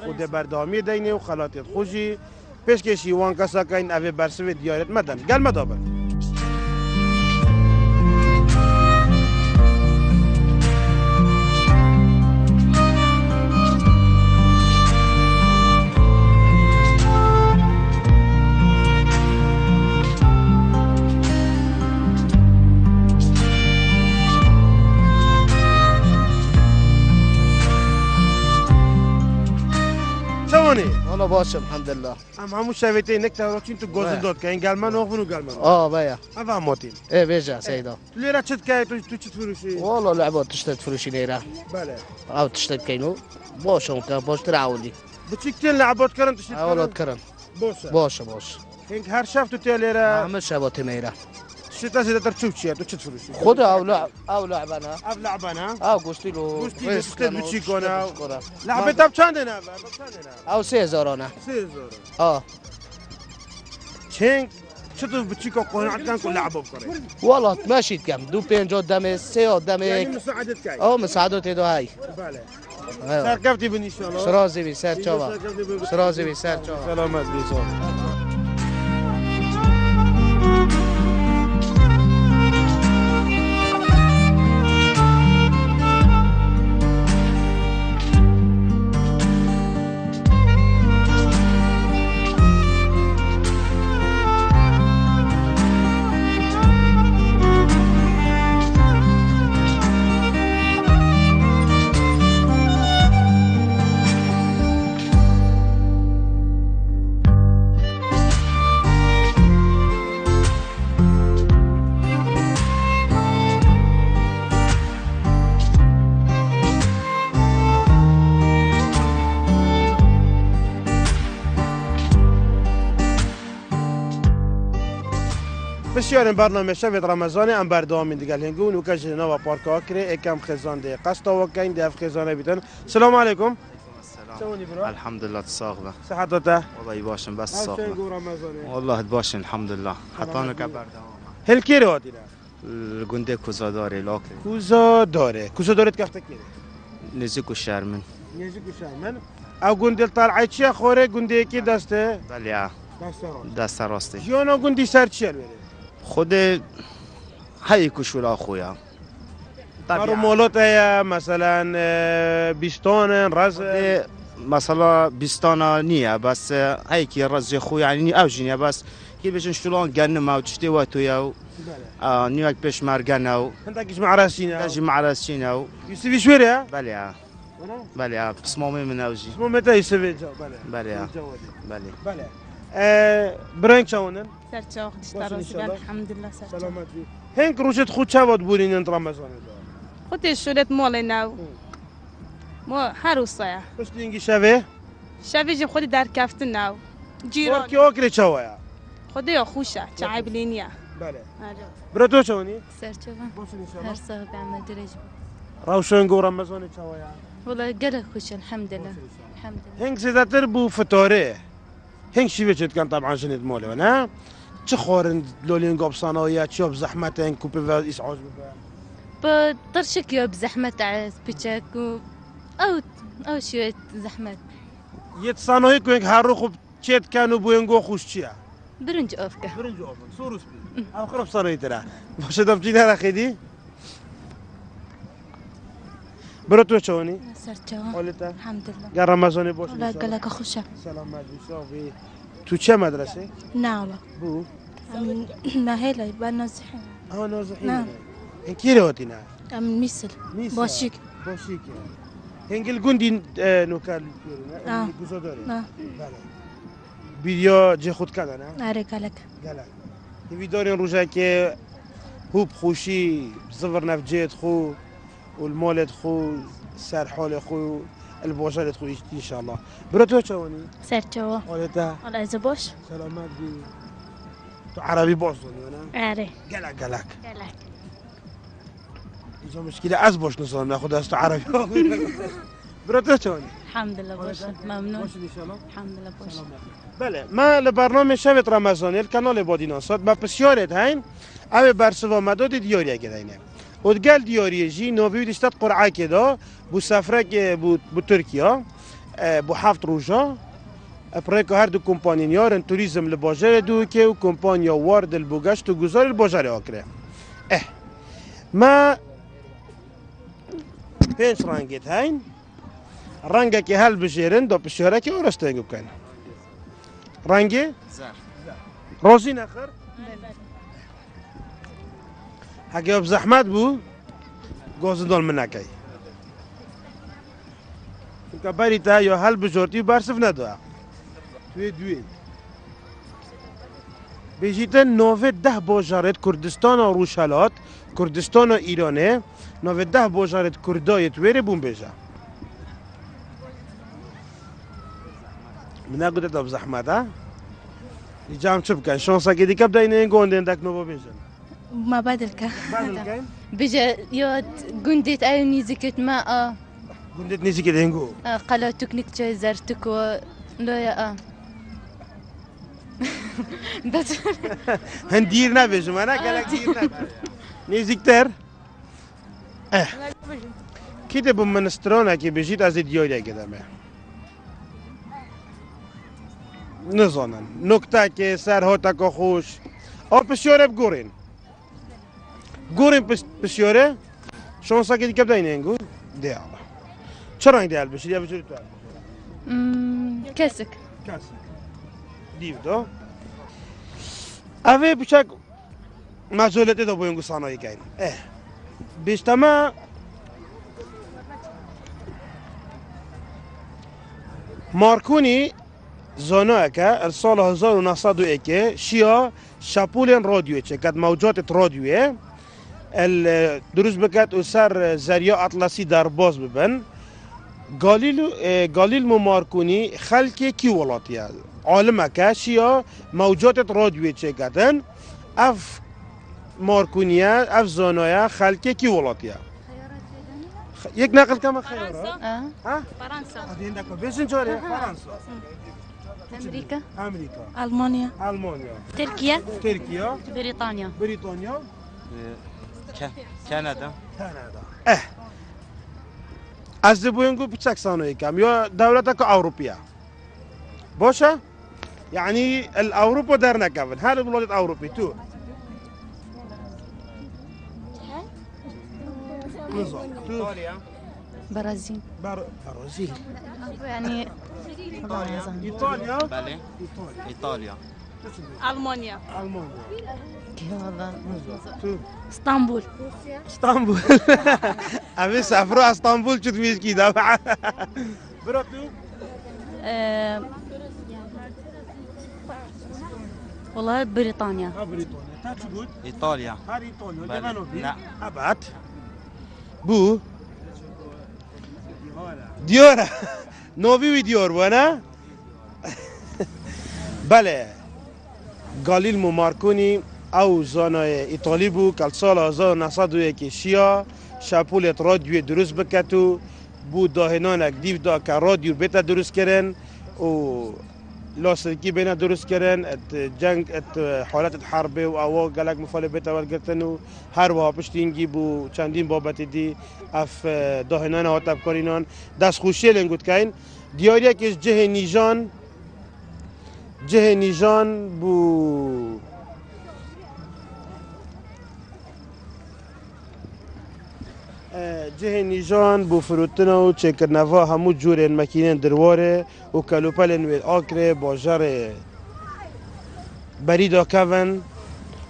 خود بردامی دینه و خلاتت خوشی پیش کشی وان کسا کین اوه برسوی دیارت مدن گل مدابر چونی؟ والله باشم الحمد لله. ام همون شویته نکته رو چین تو گوزن داد که این گلمن آخونو گلمن. بایا. افهم ماتین. بيجا سيدا. لیره چت که تو چت فروشی؟ والله لعبات تشتت فروشي ليرة. بله. أو تشتت كينو. باشم كان باش تراولي. بچیکتین لعبات کردن تشت. أولاد كرم. باشه. اینک هر شب تو لیره. همه شبات میره. شتا زیاده تر چوب چیه تو چت فروشی؟ خود او لعبنا. اف لعبنا. او گوشتی لو. گوشتی بچی کنه. لعبه تب چنده نه؟ او 3000 نه. 3000. چنگ چطور بچی که قناعت کن که لعبه بکنه؟ والله ماشي كم دو 50 دمه 3 دمه. یعنی مساعدت کی؟ مساعدت دو هاي. بله. سرکفتی بنی شاء شرازی بی سر چاوا. شرازی بی سر چاوا. سلامت بیزار. بسیار برنامه شب رمضان ام بردام دیگه هنگون و کج نوا پارک آکره اکم خزان ده قصد و کین ده خزانه بیتن. سلام علیکم. الحمد لله تصاغبه. صحتته؟ والله باشم بس تصاغبه. والله باشم الحمد لله. حتى انا كبردام. هل کی رو دیره؟ الگنده کوزا داره لاکه. کوزا داره کفته کی؟ نزیک و شرمن. او گنده طالعه چیه خوره گنده کی دسته؟ بله. دست راسته. جانا گندی سر چیه بره؟ خود هایی کشولا خویا. کارو مولات یا مثلا بیستان رز. مثلا بیستان نیه بس هایی که رز خوی یعنی اوجینه بس کی بچن شلون گن ما وتشتي واتو ياو نيوك بيش مارغاناو انت كيش معراسينا تاجي معراسينا يوسف شويرة بلي بلي بسمومي من اوجي اسمه متى يوسف جو بلي بلي برنك شاونن سرچاق دشتر الحمد لله سرچاق سلامت هنك روشت خود شود بورين انت رمضان خودش شدت مال ناو ما هر روزه بس دینگی شوه شوه خودی در کفت ناو جیران کی آکری چاویا خودی یا خوشه چای بلینیا بله برا تو چونی سرچاوان هر صاحب عمل درج روشن گو رمضان چاویا والله قلق خوش الحمد لله الحمد لله هنك زيادة بو فطاره هنك شي وجد كان طبعا شنت مولي وانا تخورن لولين قوب صناوية تشوف زحمة هنك وبيفا يسعوز بيفا بطرشك يوب زحمة على سبيتشاك او شوية زحمة يت صناوي كوينك هاروخو تشيت كانوا بوينغو خوش تشيا برنج اوفكا برنج اوفكا سوروس بي او خرب صناوي ترى باش دبجينا رخيدي براتو چونی؟ سرچاوان حالته؟ الحمد لله گر رمضان باشه والله قلق خوشه سلامت بشافی تو چه مدرسه؟ نه والله بو؟ ما هلا يبقى نازحين نازحين نعم ان كيلو هنا؟ من ميسل باشيك هنگ الجندي نوكال نعم گوزاداره نعم ویدیو جه خود کردن نه؟ آره قلق ویدیو روزه که هوب خوشی زفر نفجت خو والمولد خو سر حال خو البوجال خو ان شاء الله براتو چونی سرچاوا حالته والله اذا باش سلامت بی تو عربی باش نه آره قلق اینجا مشکل از باش نصام ناخذ است عربی براتو چونی الحمد لله باش ممنون باش ان شاء الله الحمد لله باش بله ما لبرنامج شبت رمضانی الکانال بادیناسات ما بسیارت هین او برسوا مداد دیاری گداینه ودقال دیاری جی نوبی دشتت قرعه کدا بو سفره که بو ترکیه بو هفت روزا اپریکو هر دو کمپانیان توریسم لباجر دو که و کمپانیا وارد البوگشت و گزار الباجر آکره ما پنج رنگت هین رنگه که هل بجیرن دا بشیاره که اورستنگو کن رنگه روزی نخر اگه زحمت بو گوزندال منکی چون که بری تا یا هل بجورتی برسف نداره توی دوی بیجیتن نوه 10 باجارت کردستان و روشلات کردستان و ایرانه نوه 10 باجارت کردای تویره بون بیجا من نگوده تا بزحمت ها جام چه بکن شانسا که دیگه بداینه این گوندن دک نوبا بیجن ما بدل كان بدل کن بجا يود قندت أيوني زكت ما گوندت نیزی که دنگو قلا تكنيك جاي زرتك و لا يا بس هن دیر نبیجم من گلک دیر نبیجم نیزیکتر کی ده بوم منسترانه که بجید از دیاری گدمه نزانن نکته که سر هاتا که خوش پسیاره بگورین پسیاره شانسا که دیگه بداین اینگو دیال چرا این دیال بشید یا بجوری تو كسك دیو دو اوه بچک مجالته دا باینگو صنایع کن بیشتما مارکونی زانه که السال 1901 شیا شاپولن رادیو چه کد موجات رادیوه دروز بکت و سر زریا اطلسی در باز ببن گالیل مارکونی خلکی کی ولاتیه عالمه که شیا موجات رادیوی چه کدن اف مارکونیه اف زانه خلکی کی ولاتیه یک نقل کم خیارات ها؟ فرنسا این دکو بیشن چاره؟ فرانسا أمريكا امریکا ألمانيا المانیا تركيا ترکیه بريطانيا بریتانیا كندا از بوینگو بچک صنایع کم یا دولت که اوروپیه باشه یعنی الاوروبا در نکفن هر الولايات اوروبی تو نظام تو برازيل برازيل يعني ايطاليا بله ايطاليا ألمانيا تو اسطنبول اسطنبول ابي سافروا اسطنبول شو تميز كده برو تو والله بريطانيا بريطانيا تاچ ايطاليا هر ايطاليا بله. جبانو بي لا. ابعت بو ديورا نوبي ديور وانا بله گالیل مارکونی او زانای ایتالی بو کل سال 1901 شیا شاپولت رادیو درست بکتو بو داهنانک دیو دا که رادیو بیتا درست کرن و لاسترکی بینا درست کرن ات جنگ ات حالت حربه و اوا گلک مفال بیتا ولگرتن و هر وها پشتینگی بو چندین بابت دی اف داهنان ها تبکارینان دست خوشی لنگود کن دیاریا که جه نیجان بو جه نیجان بو فروتنا و چکرنوا همو جورن مکینن درواره و کلوپلن و آکره باجر بریدا کون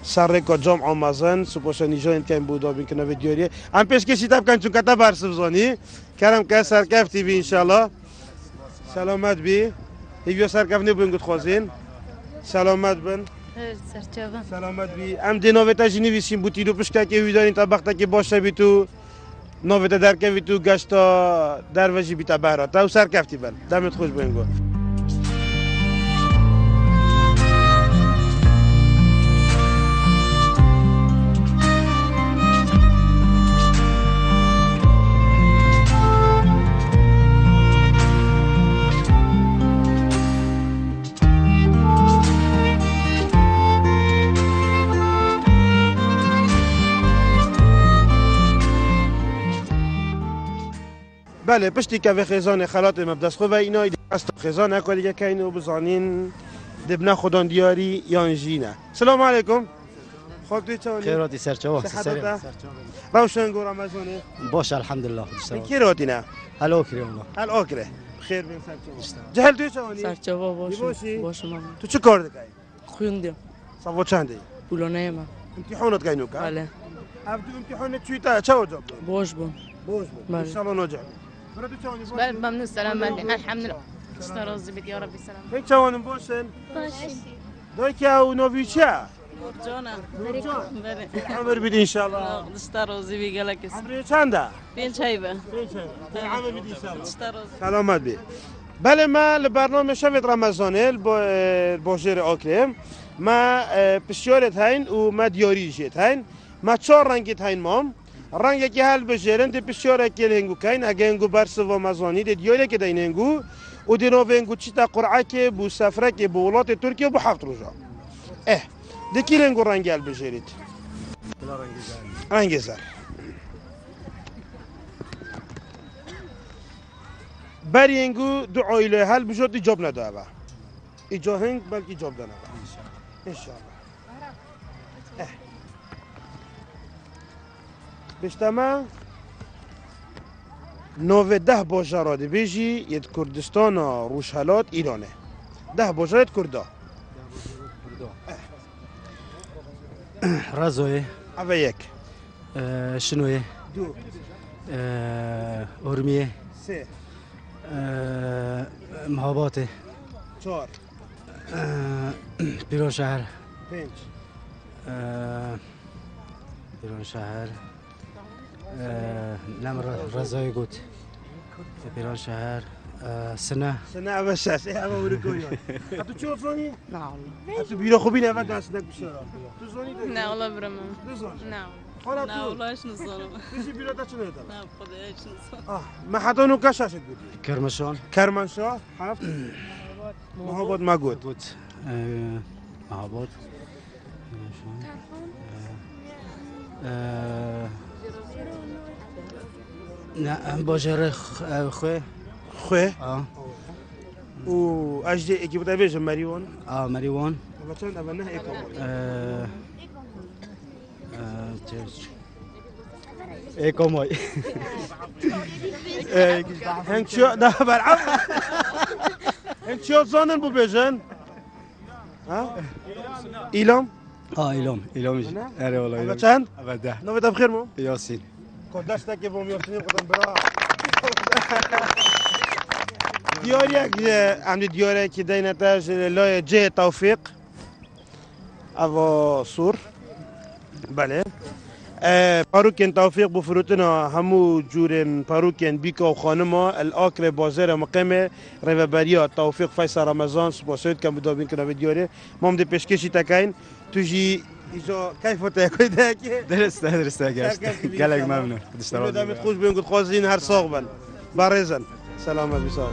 سر که جامع آمازن سپاس نیجان کن بودا بین کنه ویدیوریه هم پیش کشی تب کن چون کتا برسبزانی کرم که سرکف تی بی انشالله سلامت بی هیویا سرکف نبوین خوازین سلامت بن سلامت بی ام دی نویتا جی نویسیم بوتی دو پشکه که ویدانی تا بخته که باشه بی تو نویتا درکه بی تو گشتا دروژی بی تا بهرات او سرکفتی بن دمت خوش بینگو بله پشتی که خیزان خلات مبدس خوب و اینا است خیزان اکو دیگه که اینو بزانین دبنا خودان دیاری یا جینه سلام علیکم خوب توی چونی خیراتی سرچوا روشن گو رمضانه باشه الحمدلله کی راتینه هل اوکری والله هل اوکره خیر بین سرچوا جهل توی چونی سرچوا باشه من تو چه کار دکای خوندم سوا چنده پولانه من امتحانات کینو که بله ابدو امتحان چی تا چه جواب باش بون باش ان شاء الله ناجح ممنون سلام الحمد لله خدا راضی بید یا ربی سلام. هیچ جوانم باشن باشی. دای که او نوی چه جانم. بله. عمر بید انشالله خدا راضی بی گله کسی. عمر چنده پنج هیبه. عمر بید انشالله خدا راضی. سلامت بی بله ما لبرنامه شفت رمضانه باجر آکریم ما پسیارت هین و ما دیاری جیت هین ما 4 رنگت هین مام رنگ که حل بجرن دی پسیاره که هنگو کین اگه هنگو برس و مزانی دی دیاری که دین هنگو و دی نو هنگو چیتا قرعه که بو سفره که بو ولات ترکیه بو 7 روزا دی کی هنگو رنگ حل بجرید رنگ زر بری هنگو دو عایله حل بجرد دی جاب نده با ایجا هنگ بلکه جاب دنه با انشالله بشتما 19 باجرا دی بیجی ید کردستان روشهلات ایرانه 10 باجرا ید کردا رازوی اوه یک شنوی دو ارمیه سه مهاباته 4 بیرون شهر 5 بیرون شهر نم رازوی گوت بیرون شهر سنه اوه شش اوه ورکویان تو چه زونی؟ نه تو بیرا خوبی نه وقت دست نکشورا تو زونی داری؟ نه والله برم. تو زونی؟ نه. حالا نه تو؟ والله ايش نصونم. کسی بیرا تا چه نیدم؟ نه خدا ايش نصونم. ما حدانو کشاشت بودی؟ کرمشان کرمانشاه هفت مهاباد مگود بود مهاباد نه باجر خوی خوی و اجدی اکی بوده بیجم مریوان مریوان و چند اول نه اکا ایکومای هنگ چیا ده برعب هنگ چیا زانن بو بیجن ایلام ایلام اره والله اول چند؟ اول 10 نویت بخیر مو؟ یاسین دسته که بوم یاسینی خودم برا دیاری که عمد دیاری که دینتاج لای جه توفیق اوا سور بله پاروکن توفیق بفروتنا همو جورن پاروکن بیکا و خانما الاکر بازار مقام ریوبریا توفیق فیصل رمضان سپاسوید کم بدابین کنه دیاره مام دی پیشکشی تکاین توجی ایجا کیف تاکوی داکی درسته گشت گلگ ممنون اشتراک دامت خوش بین گفت خوازین هر ساق بن بارزن سلامت بساق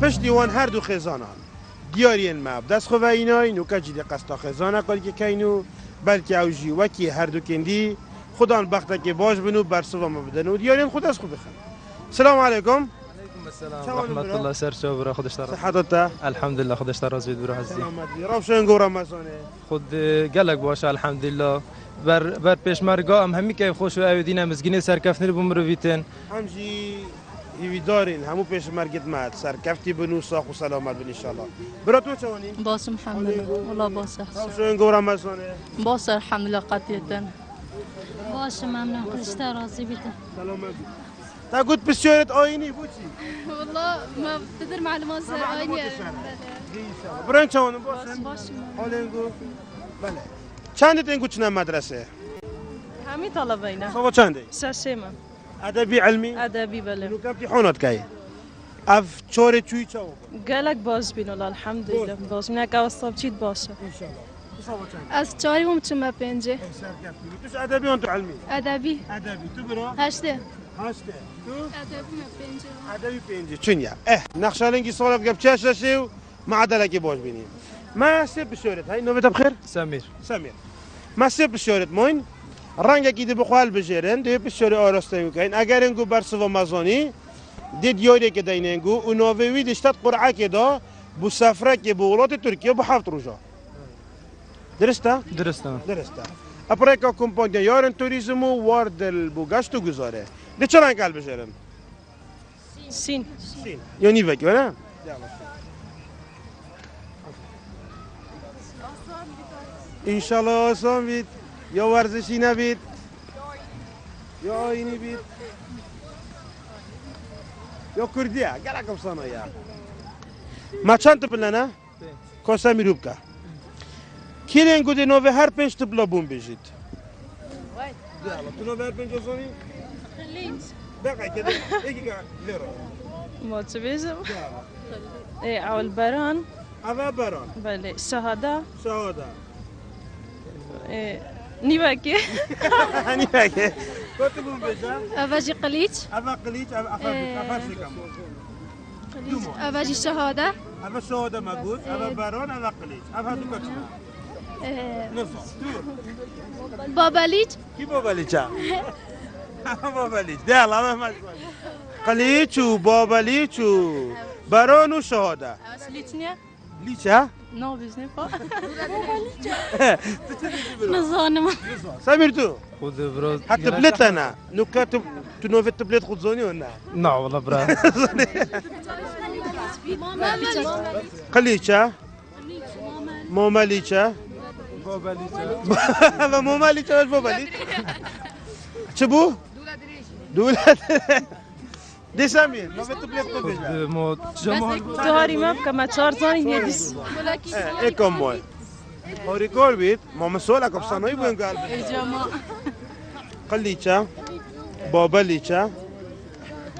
پشت دیوان هر دو خزانان دیارین ماب دست خو اینای نو کجی دی قستا خزانه کاری که کینو بلکه اوجی وکی هر دو کندی خدان بخته که باش بنو برسو و مبدن و دیارین خود از خو بخن سلام علیکم السلام ورحمة الله سرچو برا خودش تر صحتت الحمد لله خودش تر رازید برا عزیز سلامت روشن گو رمضانه خود گلک باشه الحمد لله بر پیشمرگا هم همی که خوش و اودین مزگینه سرکفنی بمرو ویتن همجی هیوی دارین همو پیش مرگت مات سرکفتی بنو ساخ و سلامت بن انشالله برا تو چوانی باس الحمد لله والله باس روشن گو رمضانه باس الحمد لله قطعا باشه ممنون خدا راضی بیت سلامت تا گفت بسیارت آینی بودی والله ما تدر معلومات سر آینی برن چوانم باشن حالنگو بله چند تنگو چنم مدرسه همین طلبه اینا سوا چنده سرسیمه ادبی علمی ادبی بله نو کم حونت کی اف چوره چوی چاو گلک باز بین الحمد لله باز من که استاب چید باشه ان شاء الله از چاری ممتون پنجه توش ادبی و تو علمی ادبی تو برا هشته تو ادبی پنجه ادبی پنجه چونیا نقشالنگی سوالف گپ چاششیو معدلکی باش بینیم ما سه بشورت هاي نوبت بخير سمیر ما سه بشورت موین رنگ کی دی بخوال بجرن دی بشوری آراسته میکنین اگر انگو برسو و مزانی دی دیاری که دیننگو و نووی دشتت قرعه که دا بو سفره که بو ولات ترکیه بو 7 روزا درسته؟ درسته اپریکا کمپانیا یارن توریسم و واردل بو گشت و گزاره ده چرا انگل بجرن سین یا نیوه که نه انشالله آسان بید یا ورزشی نبید یا آینی بید یا کردیه گلک افسانه یا ما چند تپل نه؟ کاسا میروب که کیرین گوده نوه هر 5 تپلا بوم بجید تو نوه هر 5 آسانی؟ دقیقه که ایکی که لیرا ما چه بیزم؟ اول بران اول بران بله شهاده نیوکی نیوکی کتی بوم بجا؟ أفاجي قليج اول قلیچ اول شکم أفاجي شهادة اول شهاده مگود اول بران اول قلیچ اول دو کچه نصف باباليج کی بابلیچه؟ بابلیچ ده الله ما قلیچ و بابلیچ و بران و شهاده ليتنيا لیچه؟ نو بزني با نظانم سمير تو خود برو حتى بلت انا لو كاتب تنوفي التبليت خذ زوني ولا لا والله برا قليچه موماليچه باباليچه موماليچه واش باباليچ چبو دولت دي سمير نوفي التبليت خذ بيجا مو جمال تهاري ما بكما 4 ثاني يدس ايه كم موي هوريكور بيت ما مسؤولك بصناي وين قال الجماعة قليچه باباليچه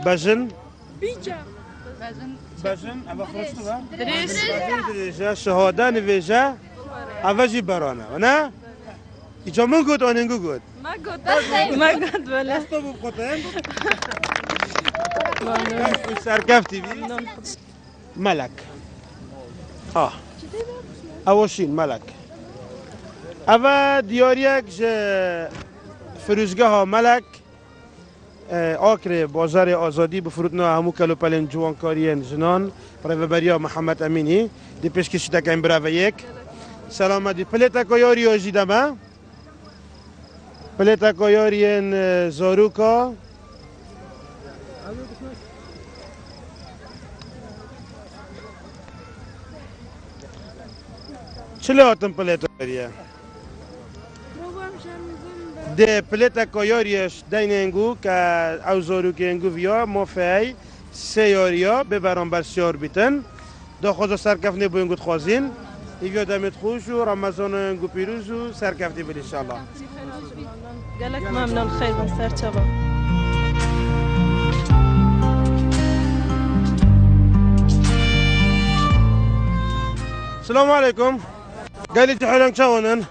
بجن بجن ابا خرجتوا دريجه شهاده نويجه افاجي برانا انا يجا من قلت انا نقول ما قلت ولا استوب بقطن سركفتي بي ملك اوشين ملك اوا دیاریک فروشگاه ملک آکر بازار آزادی به فرودنا همو کلو پلن جوانکارین جنان برای بریا محمد امینی دی پیش کشیده که این برای یک سلامتی پلیتا که یاری آجیده ما پلیتا که یارین زاروکا چلی هاتم پلیتا یاریه ده پلیتا کایاریش دیننگو که او زاروکی انگو ویا مافی سیاریا به برانبر سیار بیتن دا خوزا سرکفنه بو انگو خوازین ایویا دمت خوش و رمضان انگو پیروز و سرکفنه بید انشالله قالك ممنون خير من سر شباب السلام عليكم قال لي تحولن شلونن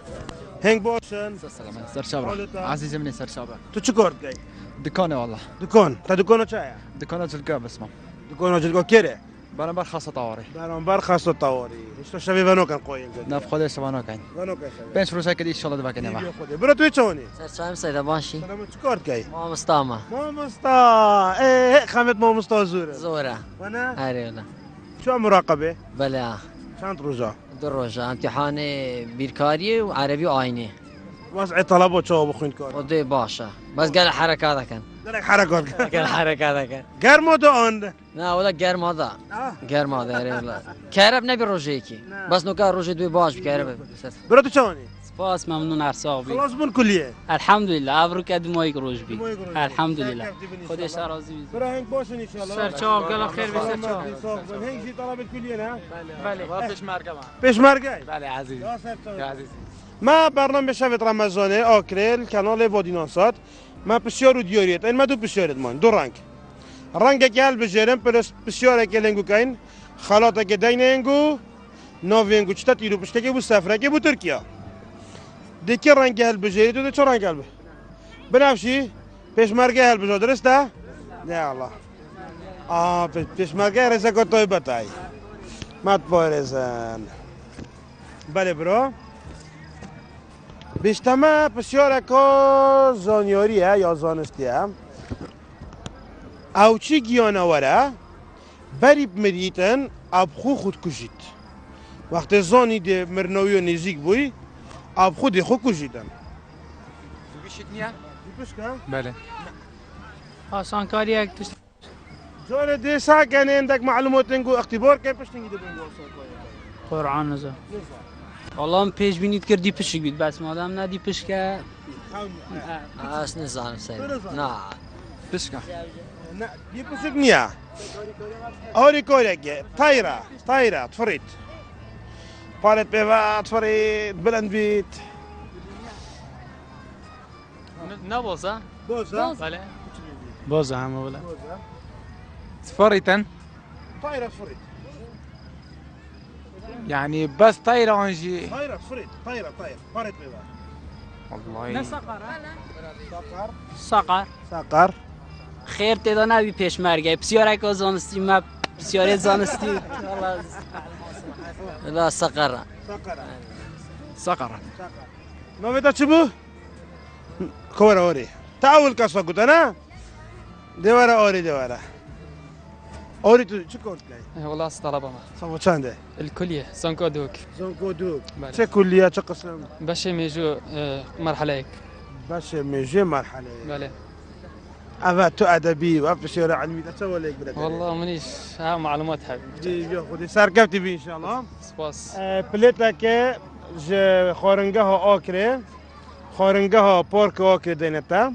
هنگ باشن سلام سر شباب عزيزي مني سر شباب تو چه کار کی دكانه والله دکان تا دکان چه دكانه جلقا بسمه دکان جلگا کره برنامج خاصة طوارئ برانبر خاصه طوارئ اشتو شبی ونو کن قوین نف خودش شبانو كان ونو کن 5 فلوس هيك ان شاء الله دبا كنا برو تو چونی سر شایم سیده باشی سلام چه کار کی ما مستامه ما مستا ايه خامت ما مستا زوره زوره وانا آره والله شو مراقبه بله چند روزا 2 روزه امتحان بیرکاری و عربی و آینه وضع طلبات شو بخوين كار ودي باشه بس قال حركات كان درك حركات قال حركات كان گرم دو آن لا ولا غير ماذا غير ماذا والله كهرب نبي روجيكي بس نو كان روجي دوي باش كهرب برو تو چونی سپاس ممنون ارساق بی خلاص بون کلیه الحمد لله ابرو کد مایک روز بی الحمد لله خودش راضی بی برو هنگ باشن ان شاء الله سر چاو گلا خیر بی سر چاو هنگ جی طلب الكليه نه بله پیش مرگه بله عزیز يا عزيزي ما برنامه شفت رمضانه آکریل کانال بادیناسات ما بسیار و دیاریت این ما دو بسیارت مان دو رنگ که هل بجرم پلس بسیاره که لنگو کین خلاطه که دیننگو ناوینگو چتا تیرو پشته که بو سفره که بو ترکیه دیگه رنگ هل بجری تو چه رنگ هل بنفشی پیشمرگه هل بجا درسته؟ نه الله پیشمرگه رزه که توی بتای مات پایرزن بله برو بیشتمه بسیار که زانیاریه یا زانستیه او چی گیانواره بری مریتن ابخو خود کشید وقتی زانی ده مرنوی و نزیک بوی ابخو ده خود کشیدن شکنیه؟ بشکا؟ بله آسان کاری یک تشت جور دي ساكن عندك معلومات نقول اختبار كيف باش تنقدر نقول قرآن نزا والله من پیش بینید کردی پشک بید بس مادم ندی پشکه اس نزانم سید نه بشکه لا دي بشك نيا اوري كوريك طايره تفريت بالت بيبا تفريت بلند بيت نبوزه بوزه بله بازه همه ولا سفريتا طايره تفريت يعني بس طايرة انجي طايره تفريت طايره بالت بيبا والله ساقر خیر تیدا نبی پیش مرگه بسیار که زانستی ما بسیاری زانستی لا سقر سقرة ما بدها تشبه كورة اوري تعال كاسا قلت انا دي ورا اوري دي ورا اوري شو كنت لاي والله طلبه ما صفو چنده الكلية زنكو دوك زنكو دوك بله. چه كلية چه قسم باشه میجو مرحله هيك باشه ميجي مرحلة بله أبا تو أدبي وأبا شيرة علمي تسوى لك بدك والله منيش ها معلومات حبيبي جي خذي سركبتي بي إن شاء الله سباس بليتك ج خورنجها آكري خورنجها بارك آكري دينتا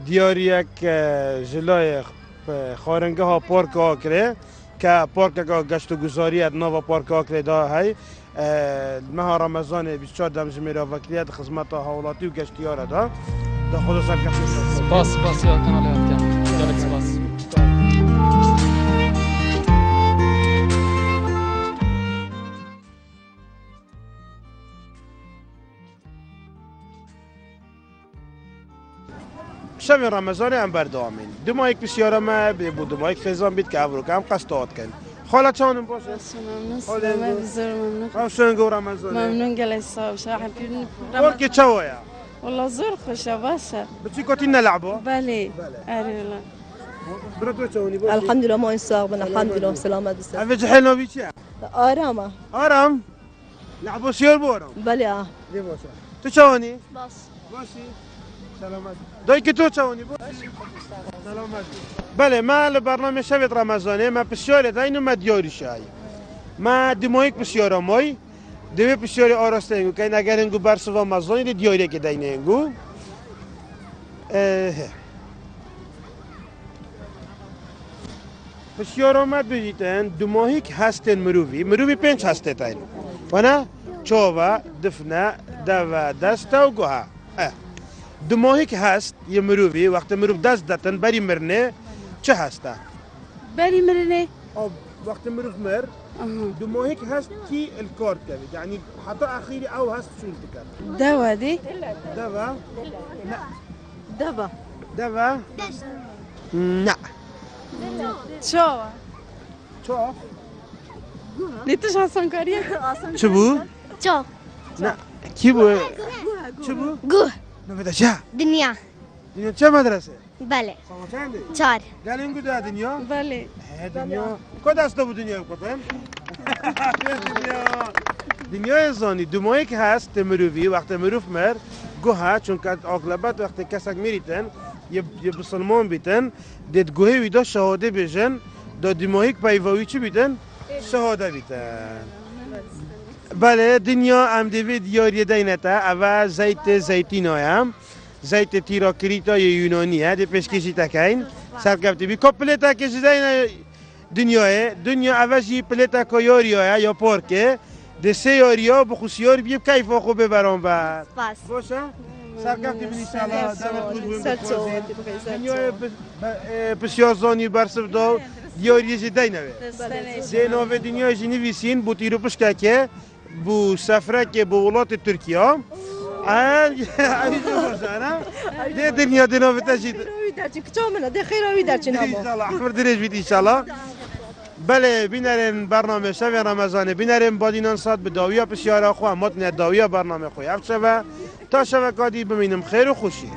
دياريك جلاي خورنجها بارك آكري كبارك گشت و گذاری نوا پارک آکری دا هی ماه رمضان 24 دمجمیرا وکیلیت خدمات حوالاتی و گشتیار دا خدا سرکفته سپاس یا کانال هاتم جالک سپاس شب رمضان هم بردامین دو ماه یک بسیار ما بود دو ماه یک خیزان بید که ابرو کم قصد کن خاله چانم باشه سلام بزرگ ممنون خوشون گو رمضان ممنون گلی صاحب شاحن که چوایا والله زور خوشه باشه بچی کتی نلعبو بله آره والله براتو چونی باشه الحمد لله ما این ساقبنا الحمد لله سلامت است اوه جحیل نوی چیه؟ آرامه آرام لعبو سیار بورم بله دی باشه تو چونی؟ باش باشی سلامت دایی که تو چونی باشی سلامت بله ما لبرنامه شبت رمضانه ما بسیاره دا اینو ما دیاری شایی ما دمایک بسیاره مای دوی بسیاری آراسته اینگو که اگر اینگو برسو و مزانی دیاری که داینه اینگو بسیاره ما بجیتن دمایک هستن مروی پنج هسته تاین و نه چوبه دفنه دو دسته و گوها دمایک هست یه مروی وقت مروف دست داتن بری مرنه چه هسته؟ بری مرنه وقت مروف مر دمایک هست کی الکار کرد یعنی حتی اخیری او هست شون تکرد دوا دی؟ دوا؟ نه دوا دوا؟ نه چو؟ چو؟ نیتش آسان کاریه؟ چه بو؟ چو نه کی بو؟ چه بو؟ گوه نمیده چه؟ دنیا دنیا چه مدرسه؟ بله ساما چنده؟ 4 گلین گو ده دنیا؟ بله دنیا کد دسته بود دنیا کتن؟ دنیای زانی دمایی که هست مروی وقت مروف مر گوه چون که اغلبت وقت کسک میریتن یه بسلمان بیتن دید گوه ویدا شهاده بیجن دا دمایی که پیواوی چی بیتن؟ شهاده بیتن بله دنیا هم دوید دیاری دینتا اول زیتین هایم زیت تیراکریتا یونانیه دی پیشکشی تکین سرکبتی بی کپلیتا کشی دین دنیا اولشی پلیتا که یاریه یا پارکه دی سه یاریا بخوصیار بیب کیف آخو ببرم بر باشه؟ سرکبتی بینی سالا دمت بود بخوزید دنیا بسیار زانی برسف داو دیاریه جی دینوه زینوه دنیا جی نویسین بو تیرو پشکه که بو سفره که بو ولات ترکیه ده دنیا دنیا بتجید. كتومنا ده خير ويدار إن شاء الله أحمد دريج بيت إن شاء الله. بله بینرین برنامه شب رمضان بینرین بادینان صد به داویا بسیار خواه متن داویا برنامه خوی افشبه تا شب کادی ببینم خیر و خوشی.